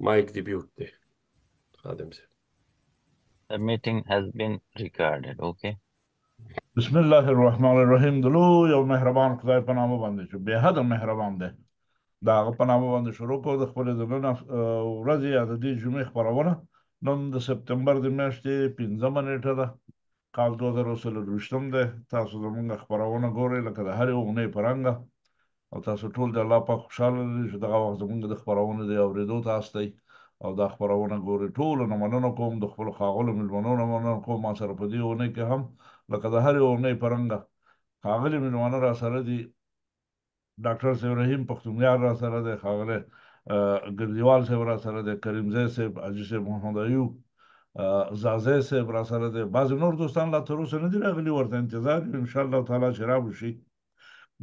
مایک دی بیوټ دی خادم صاحب. The meeting has been recorded. Okay. بسم الله الرحمن الرحیم. د لوی او مهربان خدای په نامه باندې چې بې حده مهربان دی، د هغه په نامه باندې شروع کوو د خپلې د نن ورځې یا د دې جمعې خپرونه. نن د سپتمبر د میاشتې 5مه نیټه ده، کال 2024 دی. تاسو زموږ خپرونه ګورئ لکه د هرې اونۍ په رنګه، او تاسو ټول د الله پاک خوشحاله دي چې دغه وخت زموږ د خپرونې د اورېدو ته هست دی او دا خپرونه ګورئ. ټولو نه مننه کوم، د خپلو ښاغلو مېلمنو نه مننه کوم. ما سره په دې اونۍ کې هم لکه د هرې اونۍ په رنګه ښاغلي مېلمانه را سره دي. ډاکټر صاحب رحیم پښتونیار را سره دی، ښاغلی ګرجیوال صاحب را سره دی، کریمزی صاحب، حاجي صاحب محمد ایوب، زازی صاحب را سره دی. بعضې نور دوستان لا تر اوسه نه دي راغلي، ورته انتظار یو انشاءالله تعالی چې راوشي.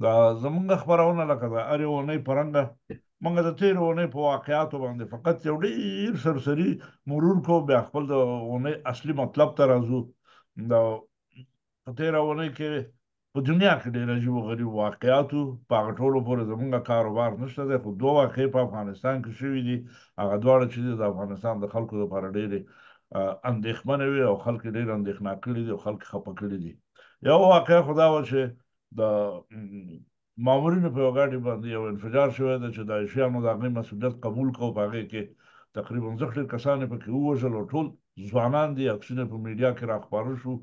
دا زمونږ خپرونه لکه د هرې اونۍ په رنګه موږ د تېرې اونۍ په واقعاتو باندې فقط یو ډېر سرسري مرور کوو، بیا خپل د اونۍ اصلي مطلب ته راځو. د په تېره اونۍ کې په دنیا کې ډېر عجیب و غریب واقعات وو. په هغه ټولو پورې زمونږ کاروبار نشته دی، خو 2 واقعې په افغانستان کې شوي دي. هغه دواړه چې دي د افغانستان د خلکو لپاره ډېرې اندېښمنې وي او خلک یې ډېر اندېښنه کړي دي او خلک خفه کړي دي. یو واقعه خو دا وه چې د مامورینو په یو ګاډي باندې یو انفجار شوی دی چې داعشیانو د هغې مسؤلیت قبول کړ. په هغې کې تقریبا زښت ډېر کسان یې پکې ووژل او ټول ځوانان دي. عکسونه په میډیا کې راخپاره شو.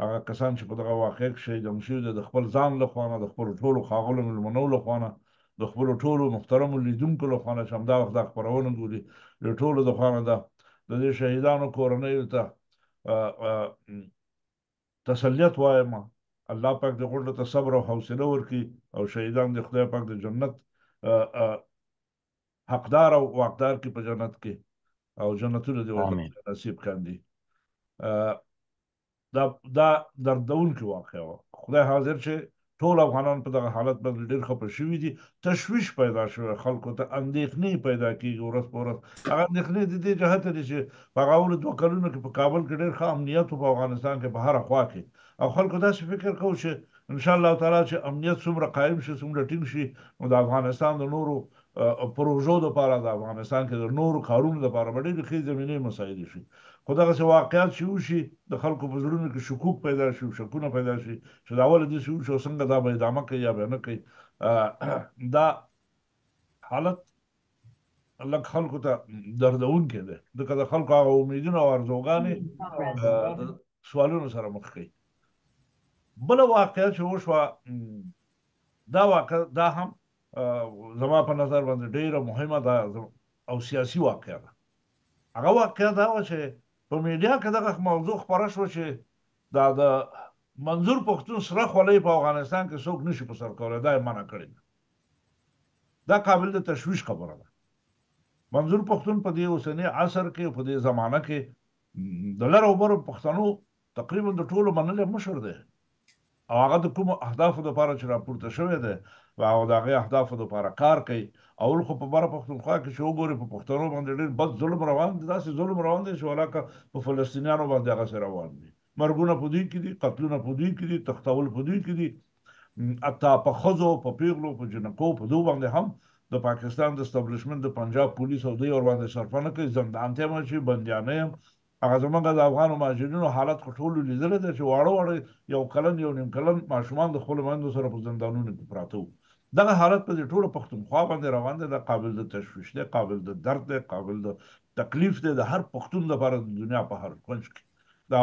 هغه کسان چې په دغه واقعه کې شهیدان شوي دي د خپل ځان له خوا نه، د خپلو ټولو ښاغلو مېلمنو له خوا نه، د خپلو ټولو محترمو لیدونکو له خوا نه چې همدا وخت دا خپرونه ګوري، د ټولو د خوا نه ده د دې شهیدانو کورنیو ته تسلیت وایم. الله پاک دې غونډو ته صبر او حوصله ورکړي او شهیدان دې خدای پاک د جنت حقدار او واقدار کړي په جنت کې، او جنتونه دې ورته نصیب کاندي. دا دردونکې واقعه وه. خدای حاضر چې ټول افغانان په دغه حالت باندې ډېر خفه شوي دي. تشویش پیدا شوی، خلکو ته اندېښنې پیدا کېږي ورځ په ورځ. هغه اندېښنې د دې جهته دي چې په هغه اولو 2 کلونو کې په کابل کې ډېر ښه امنیت و په افغانستان کې په هره خوا کې، او خلکو داسې فکر کوو چې انشاءالله تعالی چې امنیت څومره قایم شي، څومره ټینګ شي، نو د افغانستان د نورو پروژو دپاره، د افغانستان کې د نورو کارونو دپاره به ډېرې ښې زمینې مساعدې شي. خو دغسې واقعات چې وشي د خلکو په زړونو کې شکوک پیدا شي، شکونه پیدا شي چې دا ولې داسې وشي او څنګه دا به ادامه کوي یا به نه کوي. دا حالت لږ خلکو ته دردونکی دی، ځکه د خلکو هغه امیدونه او ارزوګانې د سوالونو سره مخ کوي. بله واقعه چې وشوه، دا واقعه دا هم زما په نظر باندې ډېره مهمه ده او سیاسي واقعه ده. هغه واقعه دا وه چې په میډیا کې دغه موضوع خپره شوه چې دا د منظور پښتون سره خولۍ په افغانستان کې څوک نشي په سر کولی، دا یې منع کړې ده. دا قابل د تشویش خبره ده. منظور پښتون په دې اوسني عصر کې، په دې زمانه کې د لر او برو پښتنو تقریبا د ټولو منلی مشر دی، او هغه د کومو اهدافو دپاره چې راپورته شوی دی او د هغې اهدافو دپاره کار کوي. اول خو په بره پښتونخوا کې چې وګورې په پښتنو باندې ډېر بد ظلم روان دی، داسې ظلم روان دی چې ولاکه په فلسطینیانو باندې هغسې روان دي. مرګونه په دوی کې دي، قتلونه په دوی کې دي، تښتول په دوی کې دي، حتی په ښځو، په پیغلو، په جنکو، په دو باندې هم د پاکستان د اسټابلیشمنټ د پنجاب پولیس او دوی ورباندې صرفه نه کوي، زندان ته یې اچوي، بندیانه یې. هغه زموږ د افغانو مهاجرینو حالت خو ټولو لیدلی دی چې واړه واړه 1 کلن 1.5 کلن ماشومان د خپلو میندو سره په زندانونو کې پراته وو. دغه حالت په دې ټوله پښتونخوا باندې روان دی. دا قابل د تشویش دی، قابل د درد دی، قابل د تکلیف دی د هر پښتون لپاره د دنیا په هر کونج کې. دا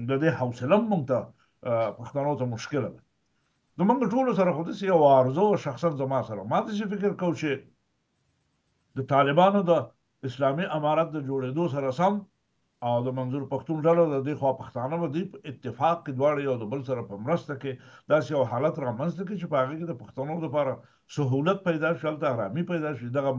د دې حوصله هم موږ ته پښتنو ته مشکله ده. زموږ ټولو سره خو داسې یو آرزو شخصا زما سره، ما داسې فکر کوم چې د طالبانو د اسلامي امارت د جوړېدو سره سم او د منظور پښتون ډله د دې خوا پښتانه به دوی په اتفاق کې دواړه یو د بل سره په مرسته کې داسې یو حالت رامنځته کړي چې په هغې کې د پښتنو دپاره سهولت پیدا شي، هلته ارامي پیدا شي، دغه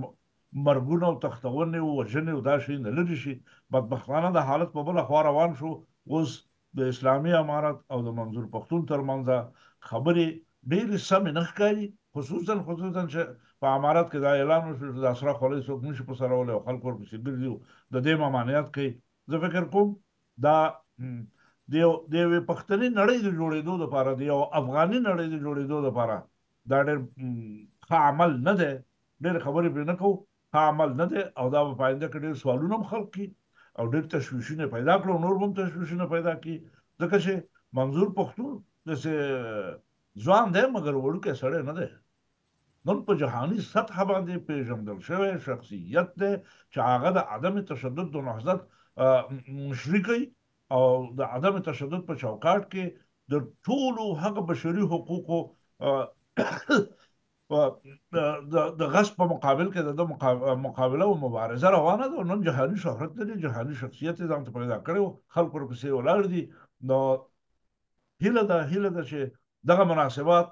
مرګونه او تښتونې او وژنې او دا شی نه لرې شي. بدبختانه د حالت په بله خوا روان شو. اوس د اسلامي امارت او د منظور پښتون ترمنځ خبرې ډېرې سمې نه ښکاري، خصوصا چې په امارت کې دا اعلان وشو چې د سره خولۍ څوک نشي په سرولی او خلک ورپسې ګرځي او د دې ممانعت کوي. زه فکر کوم دا د یوې پښتني نړۍ د جوړېدو دپاره، د یو افغاني نړۍ د جوړېدو دپاره دا ډېر ښه عمل نه دی. ډېرې خبرې پرې نه کوو، ښه عمل نه دی او دا به په آینده کې ډېر سوالونه هم خلق کړي او ډېر تشویشونه پیدا کړي او نور به هم تشویشونه پیدا کړي ځکه چې منظور پښتون داسې ځوان دی مګر وړوکی سړی نه دی نن په جهاني سطح باندې پیژندل شوی شخصیت دی چې هغه د عدم تشدد د نهضت مشري کوي او د عدم تشدد په چوکاټ کې د ټولو هغه بشري حقوقو د غصب په مقابل کې د مقابله او مبارزه روانه ده نن جهاني شهرت لري جهاني شخصیت یې ځان ته پیدا کړی خلک ورپسې ولاړ دي نو هیله ده چې دغه مناسبات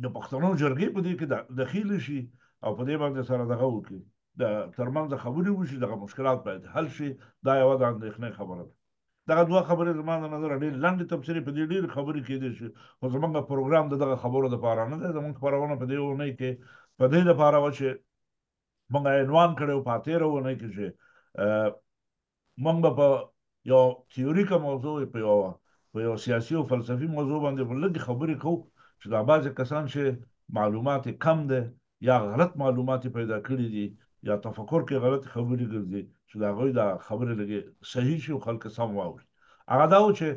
د پښتنو جرګې په دې کې دخیل شي او په دې باندې سره دغه وکړي د ترمنځ خبرې وشي دغه مشکلات باید حل شي دا یوه د اندېښنې خبره ده دغه دوه خبرې زما د نظره ډېر لنډې تبصرې په دې ډېرې خبرې کېدای شي خو زموږ پروګرام د دغه خبرو دپاره نه دی زموږ خپرونه په دې اونۍ کې په دې دپاره وه چې موږ عنوان کړی و په تېره اونۍ کې چې موږ به په یو تیوریکه موضوع په یو سیاسي او فلسفي موضوع باندې به لږې خبرې کوو چې دا بعضې کسان چې معلومات کم دی یا غلط معلومات پیدا کړي دي یا تفکر کې غلط خبرې ګرځي چې د هغوی دا خبرې لږې صحیح شي او خلک سم واوري هغه دا و چې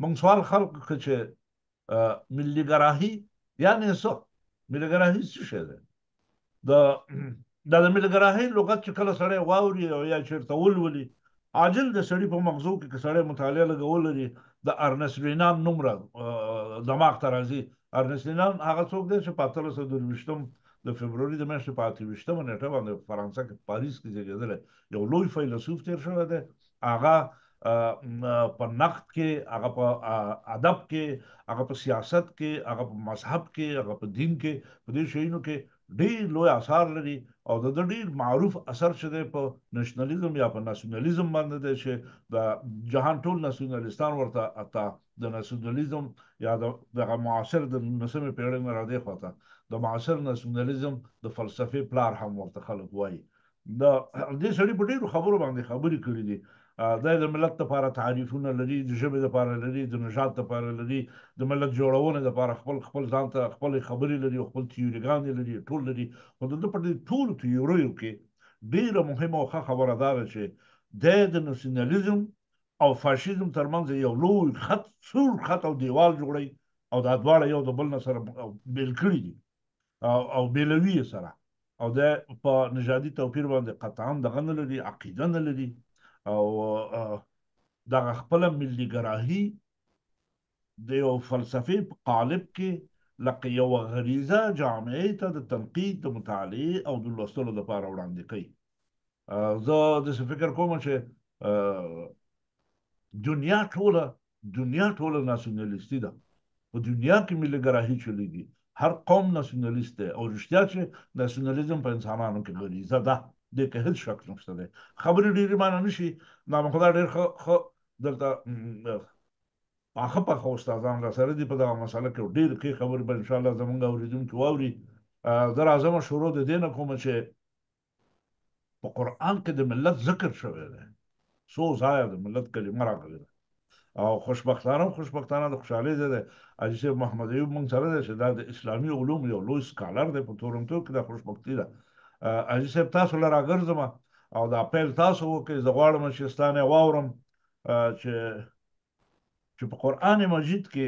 موږ سوال خلق کړ چې ملي یعنې څه ملي څه شی دی دا د ملي لغت چې کله سړی واوري او یا چېرته ولولي عاجل د سړي په مغزو کې که سړی مطالعه لږه ولري د ارنست رینان نوم دماغ ته راځي ارنست رینان هغه څوک دی چې په 1822 د فبروري د میاشتې په 28 نیټه باندې فرانسه کې پاریس کې زیږېدلی یو لوی فیلسوف تېر شوی دی هغه په نقد کې هغه په ادب کې هغه په سیاست کې هغه په مذهب کې هغه په دین کې په دې شیانو کې ډېر لوی اثار لري او د ډېر معروف اثر چې دی په نشنلیزم یا په ناسیونالیزم باندې دی چې د جهان ټول ناسیونالیستان ورته اتا د ناسیونالیزم یا دغه معاصر د 19مې پېړۍ نه را دې خواته د معاصر ناسیونالیزم د فلسفې پلار هم ورته خلک وایي د دې سړي په ډېرو خبرو باندې خبرې کړي دي دا د ملت لپاره تعریفونه لري د ژبې لپاره لري د نژاد لپاره لري د ملت جوړونې لپاره خپل ځان ته خپلې خبرې لري او خپل تیوریګانې لري ټول لري خو د ده په دې ټولو تیوریو کې ډېره مهمه او ښه خبره دا ده چې دی د ناسیونالیزم او فاشیزم ترمنځ یو لوی سور خط او دیوال جوړوي او دا دواړه یو د بل نه سره بېل کړي دي او بېلوي یې سره او دی په نژادي توپیر باندې قطعا دغه نه لري عقیده نه لري او دغه خپله ملي د یو فلسفې په قالب کې لکه یوه غریزه جامعې ته د تنقید د مطالعې او د لوستلو لپاره وړاندې کوي زه داسې فکر کوم چې دنیا ټوله ناسیونالیستي ده په دنیا کې ملي ګراهي چلیږي هر قوم ناسیونالیست دی او رښتیا چې ناسیونالیزم په انسانانو کې غریزه ده دې کې هېڅ شک نشته دی خبرې ډېرې معنی نه شي نامخدا ډېر ښه دلته پاخه استادان را سره دي په دغه مسله کې ډېر ښې خبرې به انشاءالله زموږ اورېدونکي واوري زه راځم شروع د دې نه کومه چې په قرآن کې د ملت ذکر شوی دی څو ځایه د ملت کلمه راغلې ده او خوشبختانه د خوشحالۍ ځای دی حاجي صاحب محمد ایوب موږ سره دی چې دا د اسلامي علومو یو لوی سکالر دی په تورنټو کې دا خوشبختي ده حاجي صاحب تاسو له راګرځم او دا پیل تاسو وکړئ زه غواړم چې ستا نه واورم چې په قرآن مجید کې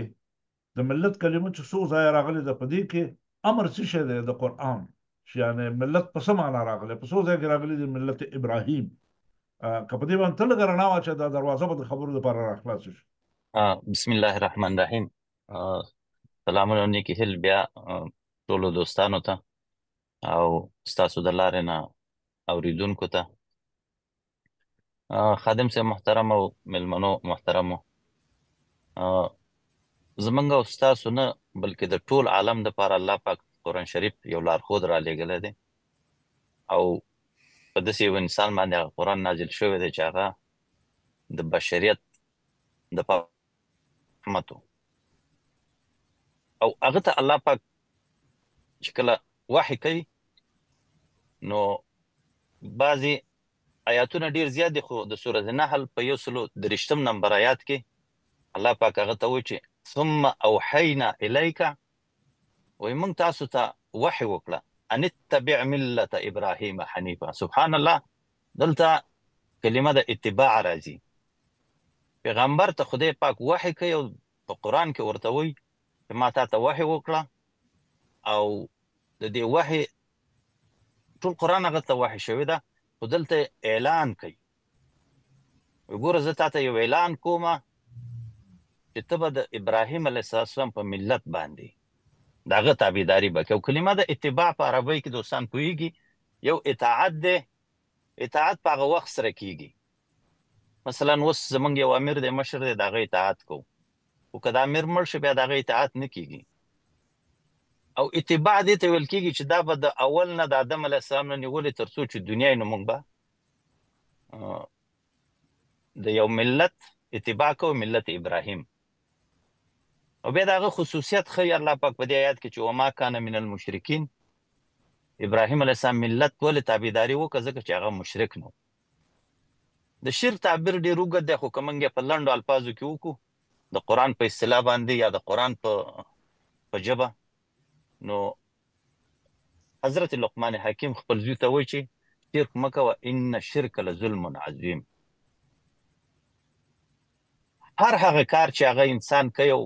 د ملت کلمه چې څو ځایه راغلې ده په دې کې امر څه شی دی د قرآن چې یعنې ملت په څه معنا راغلی په څو ځای کې راغلي دي ملت ابراهیم که په دې باندې ته لږه رڼا واچوې دا دروازه به د خبرو دپاره راخلاصه شي بسم الله الرحمن الرحیم سلامونه نیکې هیل بیا ټولو دوستانو ته او ستاسو د لارې نه اوریدونکو ته خادم صاحب محترم او مېلمنو محترمو زمونږ او ستاسو نه بلکې د ټول عالم دپاره الله پاک قرآن شریف یو لارښود را لېږلی دی او په داسې یو انسان باندې هغه قرآن نازل شوی دی چې هغه د بشریت دپاره رحمت او هغه ته الله پاک چې کله وحی کوي نو بعضې آیاتونه ډېر زیات دي خو د سورة نحل په 130 نمبر آیات کې الله پاک هغه ته وایي چې ثم اوحینا الیک وایي موږ تاسو ته وحی وکړه ان اتبع ملت ابراهیم حنیفا. سبحان الله، دلته کلمه د اتباع راځي. پیغمبر ته خدای پاک وحی کوي او په قرآن کې ورته وایي چې ما تا ته وحی وکړه، او د دې وحی ټول قرآن هغه ته وحی شوی ده، خو دلته اعلان کوي. وګوره زه تا ته یو اعلان کومه چې ته به د ابراهیم علیه السلام په ملت باندې د هغه تابعداري به کوې. او کلمه د اتباع په عربۍ کې دوستان پوهېږي، یو اطاعت دی. اطاعت په هغه وخت سره کېږي، مثلا اوس زمونږ یو امیر دی، مشر دی، د هغه اطاعت کوو، خو که د امیر مړ شي بیا د هغه اطاعت نه کېږي. او اتباع دې ته ویل کېږي چې دا به د اول نه د آدم علیه السلام نه نیولې تر څو چې دنیا یې، نو موږ به د یو ملت اتباع کوو، ملت ابراهیم. او بیا د هغه خصوصیت ښیي الله پاک په دې آیات کې چې وما کان من المشرکین. ابراهیم علیه السلام ملت ولې تابعداري وکړه؟ ځکه چې هغه مشرک نه و. د شرک تعبیر ډېر اوږد دی، خو که موږ یې په لنډو الفاظو کې وکړو د قرآن په اصطلاح باندې یا د قرآن په ژبه، نو حضرت لقمان حکیم خپل زوی ته وایي چې شرک مه کوه، ان الشرک لظلم عظیم. هر هغه کار چې هغه انسان کوي او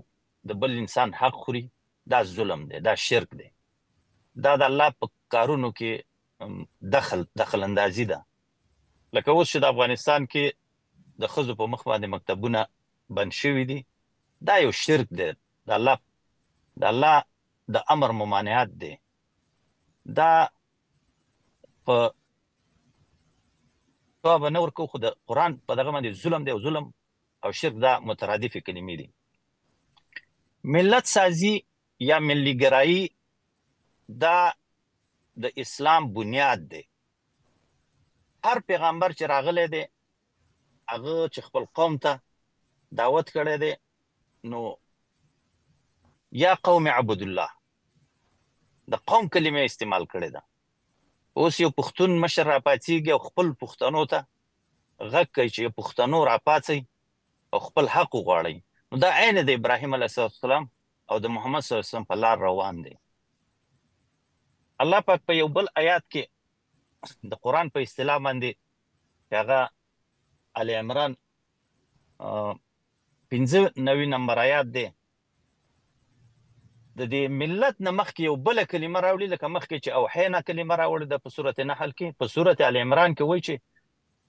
د بل انسان حق خوري، دا ظلم دی، دا شرک دی، دا د الله په کارونو کې دخل اندازي ده. لکه اوس چې د افغانستان کې د ښځو په مخ باندې مکتبونه بند شوي دي، دا یو شرک دی، د الله د امر ممانعت دی. دا په به نه ورکوو، خو د قرآن په دغه باندې ظلم دی، او ظلم او شرک دا مترادفې کلمې دي. ملت سازي یا ملیګرایي دا د اسلام بنیاد دی. هر پیغمبر چې راغلی دی، هغه چې خپل قوم ته دعوت کړی دی، نو یا قوم عبد الله، د قوم کلمه استعمال کړې ده. اوس یو پښتون مشر راپاڅېږي او خپل پښتنو ته غږ کوي چې پښتنو راپاڅئ او خپل حق وغواړئ، نو دا عین د ابراهیم علیه السلام او د محمد صلی الله علیه وسلم په لار روان دی. الله پاک په یو بل آیات کې د قرآن په اصطلاح باندې چې هغه آل عمران 95 نمبر آیات دی، د دې ملت نه مخکې یو بله کلمه راوړي، لکه مخکې چې اوحینا کلمه راوړې ده په سورت نحل کې، په سورت آل عمران کې وایي چې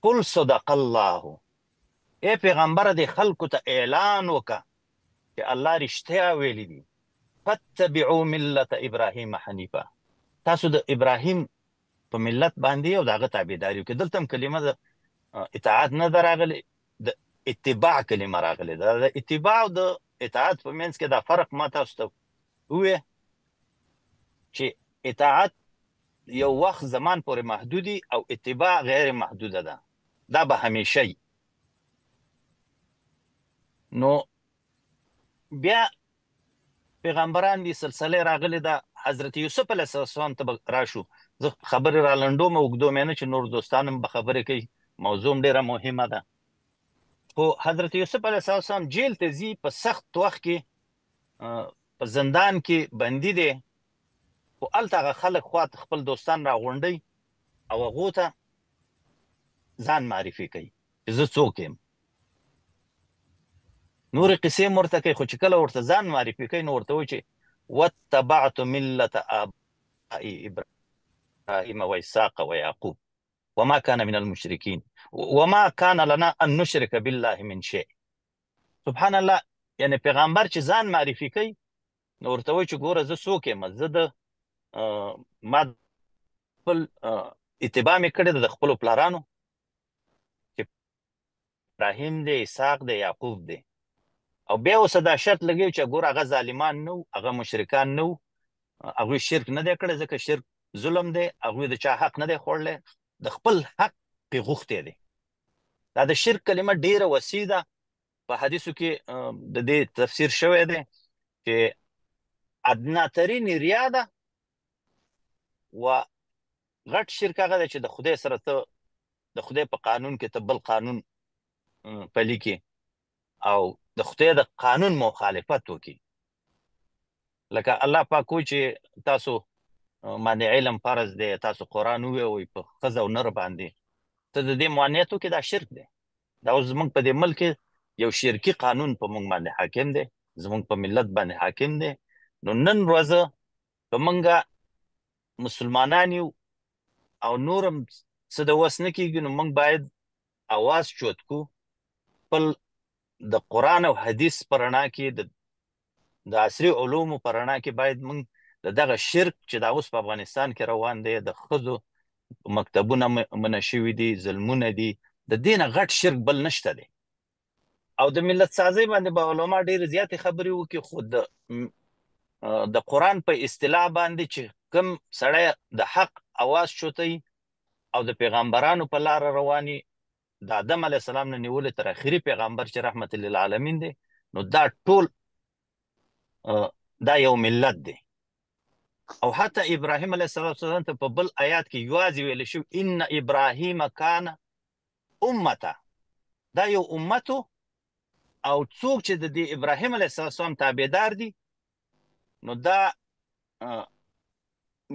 قل صدق الله. ای پیغمبره د خلکو ته اعلان وکړه چې الله رښتیا ویلي دي، فتبعوا ملت ابراهیم حنیفا، تاسو د ابراهیم په ملت باندې او د هغه تابعداري وکړئ. دلته هم کلمه د اطاعت نه ده راغلې، د اتباع کلمه راغلې ده. د اتباع او د اطاعت په منځ کې دا فرق ما تاسو ته ووایه چې اطاعت یو وخت زمان پورې محدودي او اتباع غیر محدوده ده، دا به همیشه وي. نو بیا پیغمبران دي سلسله راغلې ده. حضرت یوسف علیه السلام ته به راشو. زه خبرې را لنډوم او اوږدوم یې نه چې نور دوستان هم به خبرې کوي، موضوع هم ډېره مهمه ده. خو حضرت یوسف علیه السلام جیل ته ځي، په سخت وخت کې په زندان کې بندي دی، خو هلته هغه خلک خواته خپل دوستان راغونډوي او هغو ته ځان معرفي کوي چې زه څوک یم. نورې قصې هم ورته کوي، خو چې کله ورته ځان معرفي کوي نو ورته وایي چې واتبعت ملت آبائي ابراهیم واسحاق ویعقوب وما كان من المشركين وما كان لنا ان نشرك بالله من شيء. سبحان الله، یعنی پیغمبر چې ځان معرفي کوي نو ورته وایي چې ګوره زه څوک یم، زه د ما خپل اتباع مې کړې ده د خپلو پلارانو چې ابراهیم دی، اسحاق دی، یعقوب دی. او بیا اوس دا شرط لګوي چې ګوره هغه ظالمان نه وو، هغه مشرکان نه وو، هغوی شرک نه دی کړی، ځکه شرک ظلم دی، هغوی د چا حق نه دی خوړلی، د خپل حق پې غوښتی دی. دا د شرک کلمه ډیره وسیع ده. په حدیثو کې د دې تفسیر شوی دی چې ادناترین ریا ده و غټ شرک هغه دی چې د خدای سره ته د خدای په قانون کې ته بل قانون پلي کې او د خدای د قانون مخالفت وکړي. لکه الله پاک وایي چې تاسو باندې علم فرض دی، تاسو قرآن ووایئ په ښځه او نر باندې، ته د دې معنیت وکړې دا شرک دی. دا اوس زموږ په دې ملک کې یو شرکي قانون په موږ باندې حاکم دی، زموږ په ملت باندې حاکم دی. نو نن ورځ که موږ مسلمانان یو او نور هم څه د وس نه کېږي، نو موږ باید اواز چوت کو، خپل د قرآن او حدیث په رڼا کې، د عصري علومو په رڼا کې باید موږ د دغه شرک چې دا اوس په افغانستان کې روان دی، د ښځو مکتبونه منع شوي دي، ظلمونه دي، د دې نه غټ شرک بل نشته دی. او د ملت سازۍ باندې به علما ډېرې زیاتې خبرې وکړي، خو د قرآن په اصطلاح باندې چې کوم سړی د حق اواز چوتی او د پیغمبرانو په لاره رواني، د آدم علیه السلام نه نیولې تر اخري پیغمبر چې رحمت للعالمین دی، نو دا ټول دا یو ملت دی. او حتی ابراهیم علیه السلام ته په بل آیات کې یوازې ویل شو ان ابراهیم کان امته، دا یو امتو، او څوک چې د دې ابراهیم علیه السلام تابعدار دي نو دا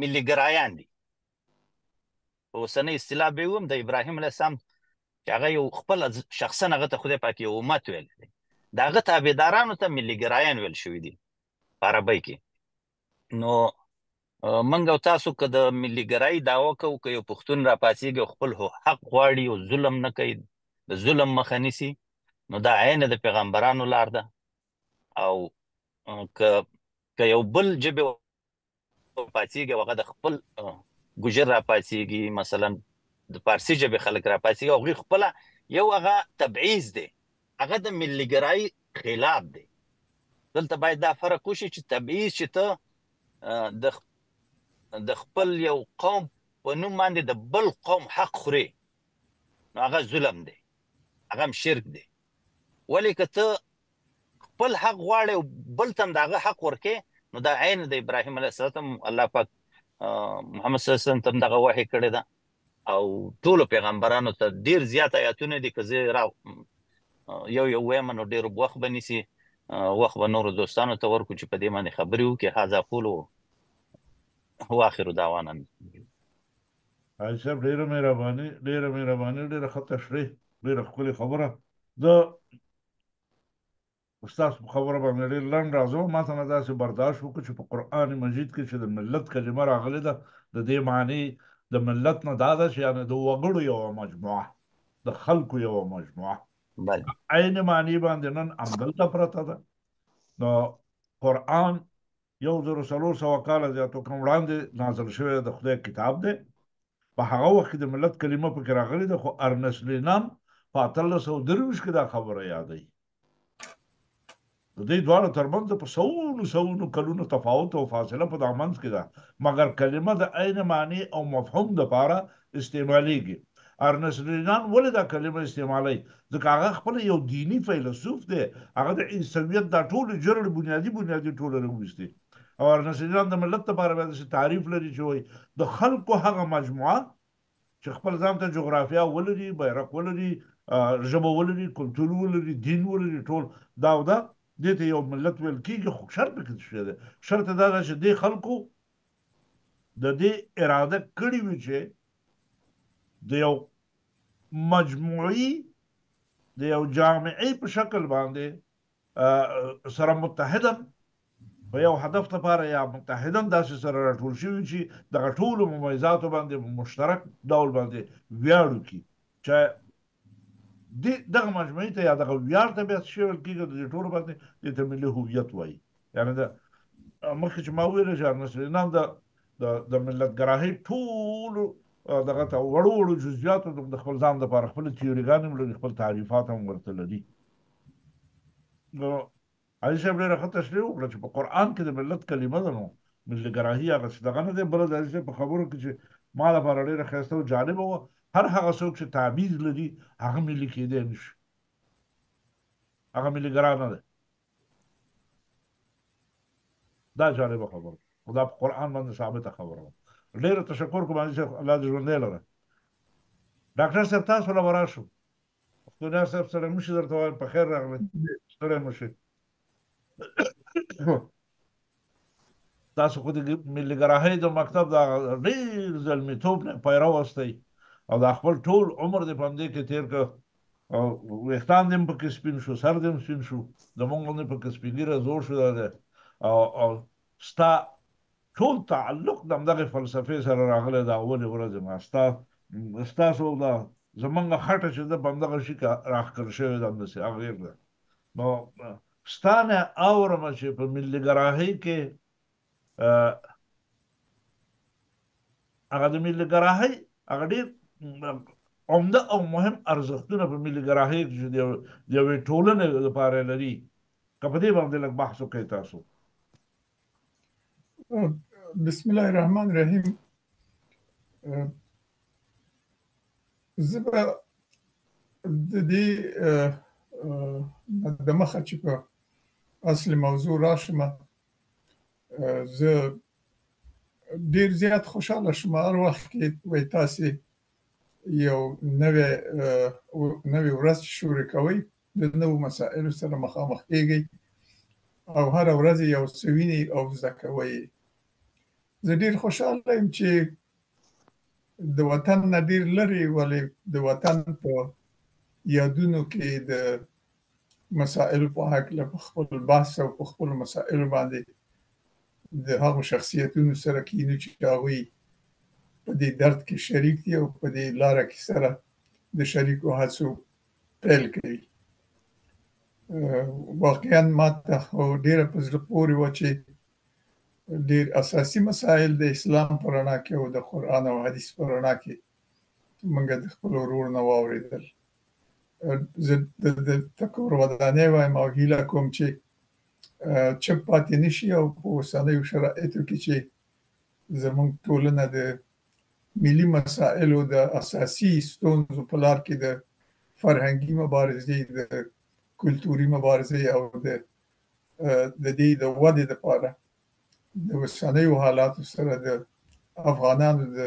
ملي ګرایان دي. په اوسنۍ اصطلاح به ویم د ابراهیم علیه السلام چې هغه یو خپل شخصا هغه ته خدای پاک یو امت ویل دی، د هغه تابعدارانو ته ملي ګرایان ویل شوي دي په عربۍ کې. نو موږ او تاسو که د ملي ګرایي دعوه کوو، که یو پښتون راپاڅېږي او خپل حق غواړي او ظلم نه کوي، د ظلم مخه نیسي، نو دا عین د پیغمبرانو لار ده. او که یو بل ژبې پاڅېږي او هغه د خپل ګوجر راپاڅېږي، مثلا د فارسي ژبې خلک راپاڅېږي، او هغوی خپله یو هغه تبعیض دی، هغه د ملي ګرایي خلاف دی. دلته باید دا فرق وشي چې تبعیض چې ته د خپل یو قوم په نوم باندې د بل قوم حق خوري، نو هغه ظلم دی، هغه هم شرک دی. ولې که ته خپل حق غواړې او بل ته هم د هغه حق ورکې، نو دا عین د ابراهیم علیه السلام الله پاک محمد صلی الله علیه وسلم ته هم دغه وحی کړې ده، او ټولو پیغمبرانو ته ډېر زیات آیاتونه دي. که زه یو ویم نو ډېر وخت به نیسي، وخت به نورو دوستانو ته ورکړو چې په دې باندې خبرې وکړي. هذا اقول واخر دعوانا. حاجي صاحب ډېره مهرباني، ډېره ښه تشریح، ډېره ښکلې خبره. زه ستاسو په خبره باندې ډېر لنډ راځم. ما ته نه داسې برداشت وکړو چې په قرآن مجید کې چې د ملت کلمه راغلې ده، د دې معنی د ملت نه دا ده چې یعنې د وګړو یوه مجموعه، د خلکو یوه مجموعه. عین معنی باندې نن همدلته پرته ده. نو قرآن 1400 کاله زیاتو کم وړاندې نازل شوی د خدای کتاب دی. په هغه وخت کې د ملت کلمه پکې راغلې ده، خو ارنست لینن په 1823 کې دا خبره یادوي. د دې دواړو ترمنځ په سونو کلونو تفاوت او فاصله په دغه منځ کې ده، مګر کلمه د عین معنی او مفهوم دپاره استعمالیږي. ارنست لینن ولې دا کلمه استعمالوي؟ ځکه هغه خپله یو دیني فیلسوف دی، هغه د عیسویت دا ټولې جرړې بنیادي ټوله راویستې. او ارنست لینن د ملت لپاره بیا داسې تعریف لري چې وایي د خلکو هغه مجموعه چې خپل ځان ته جغرافیه ولري، بیرق ولري، ژبه ولري، کلتور ولري، دین ولري، ټول دا او دا دې ته یو ملت ویل کېږي. خو شرط پکې څه شی دی؟ شرط دا ده چې دې خلکو د دې اراده کړې وي چې د یو مجموعي، د یو جامعي په شکل باندې سره متحدن په یو هدف لپاره یا متحدن داسې سره راټول شوي چې دغه ټولو ممیزاتو باندې مشترک ډول باندې ویاړ وکړي. چې دغه مجموعي ته یا دغه ویاړ ته بیا څه شی ویل کېږي؟ د دې ټولو باندې دې ته ملي هویت وایي. یعنې د مخکې چې ما وویل چې ارنست لینن د ملتګراهۍ ټولو دغه ته وړو جزئیاتو د خپل ځان لپاره خپلې تیوريګانې هم لري، خپل تعریفات هم ورته لري. نو حاجي صاحب ډېره ښه تشریح وکړه چې په قرآن کې د ملت کلمه ده، نو ملتګراهي هغه څه دغه نه دی. بله د حاجي صاحب په خبرو کې چې ما لپاره ډېره ښایسته او جالبه وه، هر هغه څوک چې تعبیر لري هغه ملي کېدی نه شي، هغه مليګرا نه دی. دا جالبه خبره، خو دا په قرآن باندې ثابته خبره وه. ډېره تشکر کوم حاجي صاحب، الله دې ژوندی لره. ډاکټر صاحب تاسو له به راشو، پښتونیار صاحب سره مو شي درته وایم په خیر راغلی، ستړی مو شئ. تاسو خو د ملي ګراهۍ د مکتب دا ډېر زلمیتوب نه پیرو واستئ او دا خپل ټول عمر دې په همدې کې تېر کړ او ویښتان دې هم پکې سپین شو سر دې هم سپین شو زمونږ غوندې پکې سپین ږیره زوړ شو دا دی او ستا ټول تعلق د همدغې فلسفې سره راغلی دا اولې ورځې نه ستاسو دا زمونږ خټه چې ده په همدغه شي کې راښکل شوې ده همداسې هغې ده نو ستا نه اورمه چې په ملي ګراهۍ کې هغه د ملي ګراهۍ هغه ډېر عمده او مهم ارزښتونه په ملي ګراهۍ کې چې د یوې ټولنې لپاره لري که په دې باندې لږ بحث وکړئ تاسو بسم الله الرحمن الرحیم زه به د دې د مخه چې په اصل موضوع راشم زه ډېر زیات خوشحاله شوم هر وخت کې وایي تاسې یو نوې ورځ شروع کوئ د نوو مسایلو سره مخامخ کېږئ او هره ورځ یو څه وینئ او زده کوئ زه ډېر خوشحاله یم چې د وطن نه ډېر لرې ولې د وطن په یادونو کې د مسایلو په هکله په خپل بحث او په خپلو مسایلو باندې د هغو شخصیتونو سره کینو چې هغوی په دې درد کې شریک دي او په دې لاره کې سره د شریکو هڅو پیل کوي واقعا ماته ډېره په زړه پورې وه چې ډېر اساسي مسایل د اسلام په رڼا کې او د قرآن او حدیث په رڼا کې موږ د خپل ورور نه واورېدل زه د تکور ودانۍ وایم او هیله کوم چې چپ پاتې نه شي او په اوسنیو شرایطو کې چې زموږ ټولنه د ملي مسایلو د اساسي ستونزو په لار کې د فرهنګي مبارزې د کلتوري مبارزې او د دې د ودې لپاره د اوسنیو حالاتو سره د افغانانو د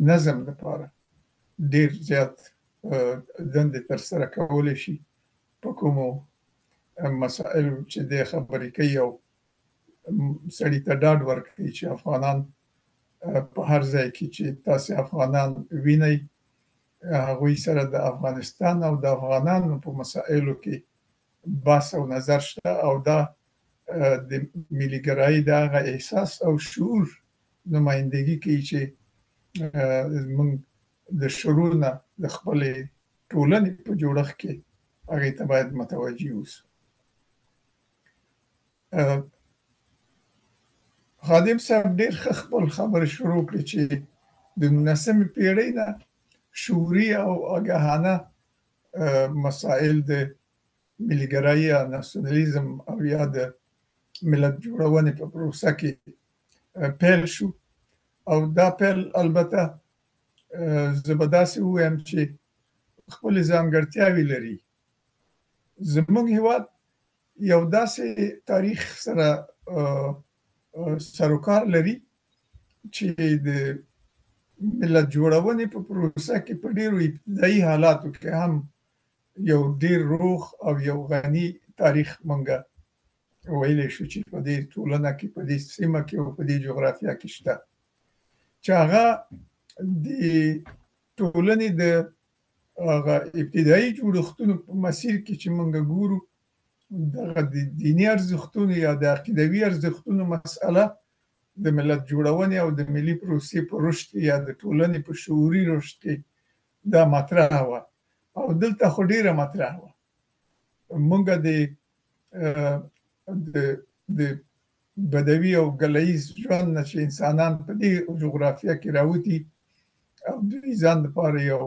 نظم لپاره ډېر زیات دندې ترسره کولی شي په کومو مسایلو چې د خبرې کوي او سړي ته ډاډ ورکوي چې افغانان په هر ځای کې چې تاسې افغانان وینئ هغوی سره د افغانستان او د افغانانو په مسایلو کې بحث او نظر شته او دا د ملي ګرایي د هغه احساس او شعور نمایندګي کوي چې موږ د شروع نه د خپلې ټولنې په جوړښت کې هغې ته باید متوجه اوسو خادم صاحب ډېر ښه خپل خبرې شروع کړې چې د 19مې پېړۍ نه شعوري او آګاهانه مسایل د ملي ګرایي یا ناسیونالیزم او یا د ملت جوړونې په پروسه کې پیل شو او دا پیل البته زه به داسې ووایم چې خپلې ځانګړتیاوې لري زموږ هېواد یو داسې تاریخ سره سروکار لري چې د ملت جوړونې په پروسه کې په ډېرو ابتدایي حالاتو کې هم یو ډېر روغ او یو غني تاریخ مونږه ویلی شو چې په دې ټولنه کې په دې سیمه کې او په دې جغرافیه کې شته چې هغه د ټولنې د هغه ابتدایي جوړښتونو په مسیر کې چې مونږ ګورو دغه د دیني ارزښتونو یا د عقیدوي ارزښتونو مسأله د ملت جوړونې او د ملي پروسې په رشد یا د ټولنې په شعوري رشد کې دا مطرح وه او دلته خو ډېره مطرح وه مونږ د بدوي او ګله-ییز ژوند نه چې انسانان په دې جغرافیه کې راوتي او دوی ځان لپاره یو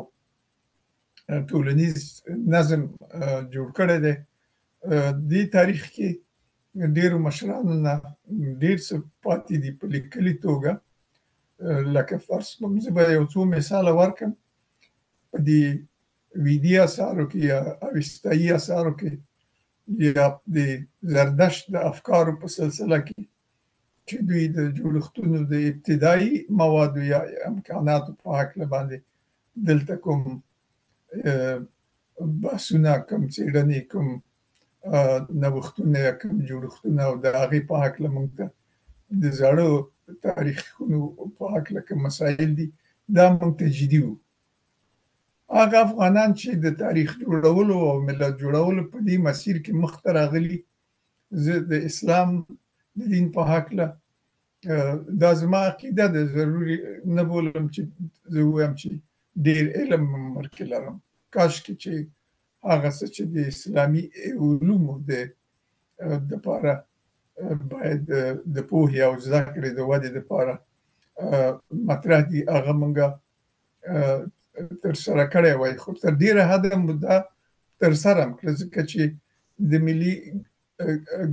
ټولنیز نظم جوړ کړی دی دې تاریخ کې ډېرو مشرانو نه ډېر څه پاتې دي په لیکلي توګه لکه فرض کوم زه به یو څو مثاله ورکړم په دې ویدي اثارو کې یا اوستایي اثارو کې یا د زردشت د افکارو په سلسله کې چې دوی د جوړښتونو د ابتدایي موادو یا امکاناتو په هکله باندې دلته کوم بحثونه کوم څېړنې کوم نوښتونه یا کوم جوړښتونه او د هغې په هکله موږ ته د زړو تاریخونو په هکله کوم مسایل دي دا موږ ته جدي وو. هغه افغانان چې د تاریخ جوړولو او ملت جوړولو په دې مسیر کې مخته راغلي، زه د اسلام د دین په هکله دا زما عقیده ده. ضروري نه بولم چې زه ووایم چې ډېر علم ورکې لرم. کاشکې چې هغه څه چې د اسلامي علومو دپاره باید د پوهې او زده کړې د ودې دپاره مطرح دي، هغه موږ ترسره کړی وای، خو تر ډېره حده مو دا ترسره هم کړه، ځکه چې د ملي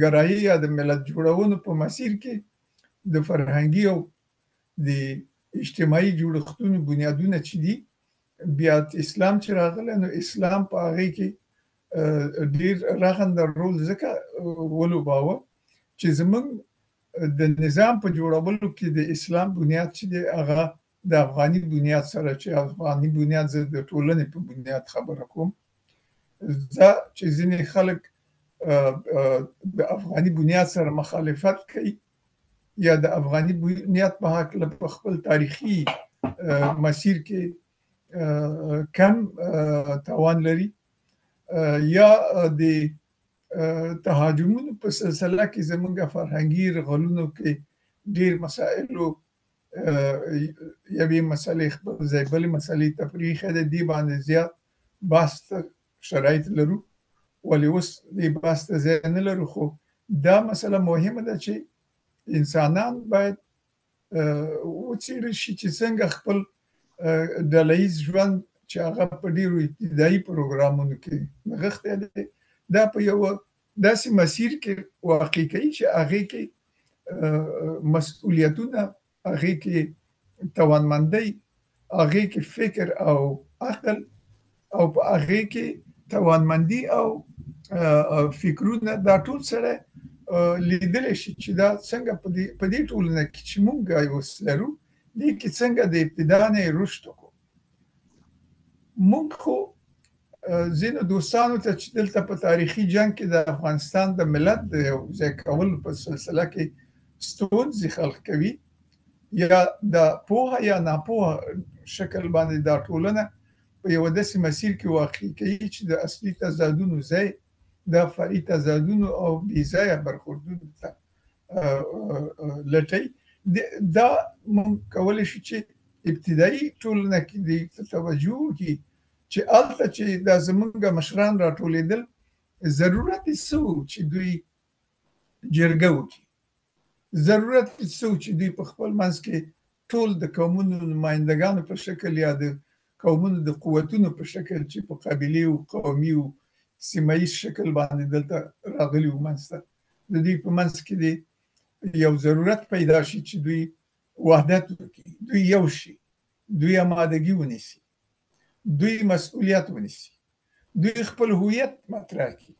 ګرایي یا د ملت جوړونو په مسیر کې د فرهنګي او د اجتماعي جوړښتونو بنیادونه چې دي، بیا اسلام چې راغلی نو اسلام په هغې کې ډېر رغنده رول ځکه ولوباوه چې زموږ د نظام په جوړولو کې د اسلام بنیاد چې دی هغه د افغاني بنیاد سره، چې افغاني بنیاد زه د ټولنې په بنیاد خبره کوم. زه چې ځینې خلک د افغاني بنیاد سره مخالفت کوي یا د افغاني بنیاد په هکله په خپل تاریخي مسیر کې کم توان لري، یا د تهاجمونو په سلسله کې زموږ فرهنګي رغلونو کې ډېر مسایلو یوې مسلې خپل ځای بلې مسلې تفریح ایښی دی، دې باندې زیات بحث ته شرایط لرو، ولې اوس دې بحث ته ځای نه لرو. خو دا مسله مهمه ده چې انسانان باید وڅېړل شي چې څنګه خپل ډله ییز ژوند چې هغه په ډېرو ابتدایي پروګرامونو کې نغښتی دی، دا په یوه داسې مسیر کې واقع کوي چې هغې کې مسؤلیتونه، هغې کې توانمندۍ، هغې کې فکر او عقل، او په هغې کې توانمندي او فکرونه، دا ټول سره لیدلی شي چې دا څنګه په دې ټولنه کې چې موږ اوس لرو، دې کې څنګه د ابتدا نه یې رشد وکړو. موږ خو ځینو دوستانو ته چې دلته په تاریخي جنګ کې د افغانستان د ملت د یو ځای کولو په سلسله کې ستونزې خلق کوي، یا د پوهه یا ناپوهه شکل باندې دا ټولنه په یوه داسې مسیر کې واقع کوي چې د اصلي تضادونو ځای د فرعي تضادونو او بې ځایه برخوردونو ته لټوي. دا موږ کولی شو چې ابتدایي ټولنه کې دې ته توجه وکړي چې هلته چې دا زموږ مشران راټولېدل، ضرورت یې څه و چې دوی جرګه وکړي، ضرورت یې څه و چې دوی په خپل منځ کې ټول د قومونو نمایندګانو په شکل یا د قومونو د قوتونو په شکل چې په قبیلې او قومي او سیمه ییز شکل باندې دلته راغلي وو منځ ته، د دوی په منځ کې د یو ضرورت پیدا شي چې دوی وحدت وکړي، دوی یو شي، دوی آمادګي ونیسي، دوی مسؤلیت ونیسي، دوی خپل هویت مطرح کړي.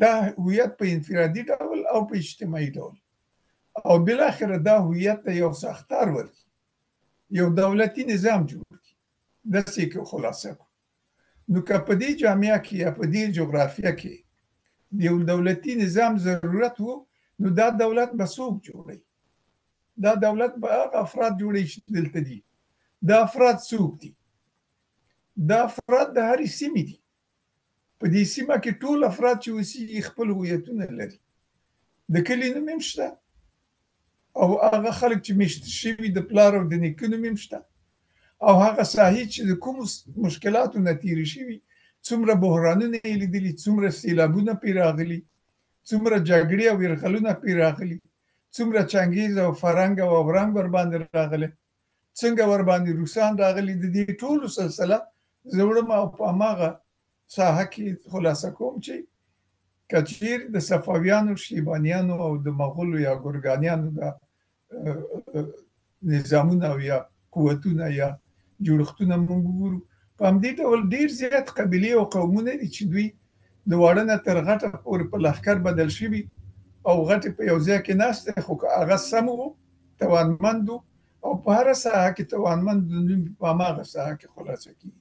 دا هویت په انفرادي ډول او په اجتماعي ډول، او بالاخره دا هویت ته یو ساختار ورکړي، یو دولتي نظام جوړ کړي. داسې کې خلاصه کړو. نو که په دې جامعه کې یا په دې جغرافیه کې د یو دولتي نظام ضرورت وو، نو دا دولت به څوک جوړوي؟ دا دولت به هغه افراد جوړوي چې دلته دي. دا افراد څوک دي؟ دا افراد د هرې سیمې دي. په دې سیمه کې ټول افراد چې اوسېږي خپل هویتونه لري. د کلي نوم هم شته، او هغه خلک چې میشته شوي د پلار او د نیکه نوم هم شته، او هغه ساحې چې د کومو مشکلاتو نه تېرې شوي، څومره بحرانونه یې لیدلي، څومره سیلابونه پرې راغلي، څومره جګړې او یرغلونه پرې راغلي، څومره چنګیز او فرنګ او اورنګ ورباندې راغلی، څنګه ورباندې روسان راغلي، د دې ټولو سلسله زه وړم او په هماغه ساحه کې خلاصه کوم چې که چېرې د صفویانو، شیبانیانو او د مغولو یا ګرګانیانو د نظامونه او یا قوتونه یا جوړښتونه موږ وګورو، په همدې ډول ډېر زیات قبیلې او قومونه دي چې دوی د واړه نه تر غټه پورې په لښکر بدل شوي او غټې په یو ځای کې ناست دی، خو که هغه سم وو، توانمند وو، او په هره ساحه کې توانمند دوی په هماغه ساحه کې خلاصه کېږي.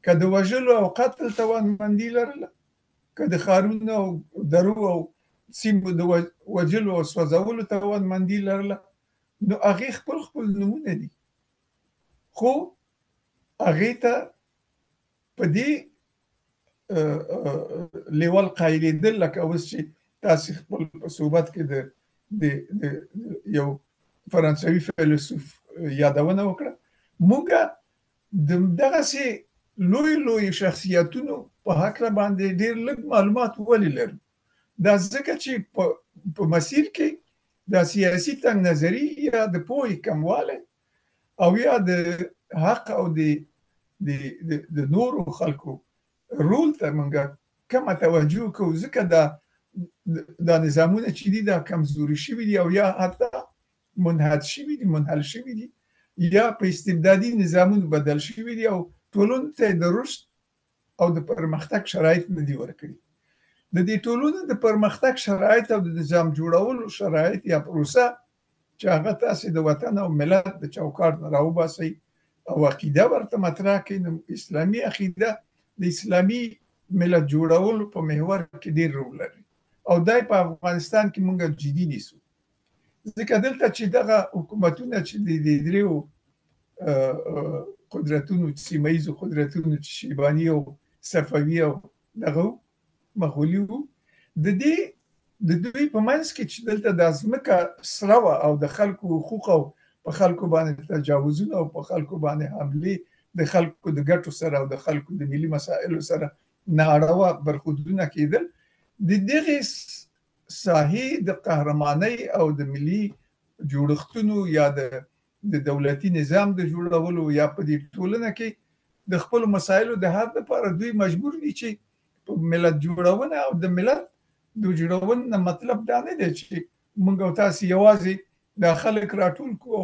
که د وژلو او قتل توانمندي لرله، که د ښارونو او درو او سیمو د وجلو او سوځولو توانمندي لرله، نو هغې خپل نومونه دي، خو هغې ته په دې لیول قایلېدل لکه اوس چې تاسې خپل په صحبت کې د یو فرانسوي فیلسوف یادونه وکړه. موږ دغسې لوی شخصیتونو په هکله باندې ډېر لږ معلومات ولې لرو؟ دا ځکه چې په مسیر کې د سیاسي تنګ نظري یا د پوهې کموالی او یا د حق او د نورو خلکو رول ته موږ کمه توجه کوو، ځکه دا نظامونه چې دي دا کمزوري شوي دي او یا حتی منحل شوي دي یا په استبدادي نظامونو بدل شوي دي او ټولنو ته د رشد او د پرمختګ شرایط نه دي ورکړي. د دې ټولنو د پرمختګ شرایط او د نظام جوړولو شرایط یا پروسه چې هغه تاسې د وطن او ملت د چوکاټ نه راوباسئ او عقیده ورته مطرح کړئ، نو اسلامي عقیده د اسلامي ملت جوړولو په محور کې ډېر رول لري او دای په افغانستان کې موږ جدي نیسو، ځکه دلته چې دغه حکومتونه چې د دریو قدرتونو سیمه ییزو قدرتونو چې شیباني او صفوي او دغه مغولي وو، د دوی په منځ کې چې دلته د ځمکه سره وه او د خلکو حقوق او په خلکو باندې تجاوزونه او په خلکو باندې حملې د خلکو د ګټو سره او د خلکو د ملي مسایلو سره ناړوه برخوردونه کېدل، د دغې ساحې د قهرمانۍ او د ملي جوړښتونو یا د دولتي نظام د جوړولو یا په دې ټولنه کې د خپلو مسایلو د حل لپاره دوی مجبور دي چې په ملت جوړونه او د ملت د جوړونې نه مطلب دا نه دی چې موږ او تاسې یوازې دا خلک راټول کړو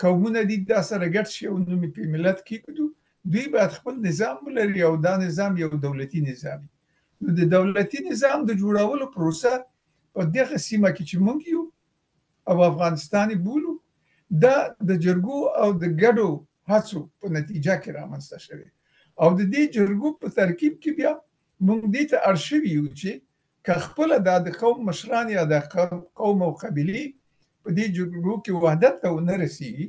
قومونه دي دا سره ګډ شي او نوم په ملت کېږدو. دوی باید خپل نظام ولري او دا نظام یو دولتي نظام وي. نو د دولتي نظام د جوړولو پروسه په دغه سیمه کې چې موږ یو او افغانستان بولو دا د جرګو او د ګډو هڅو په نتیجه کې رامنځته شوی او د دې جرګو په ترکیب کې بیا موږ دې ته اړ شوي یو چې که خپله دا د قوم مشران یا د قوم او قبیلې په دې جرګو کې وحدت ته ونه رسېږي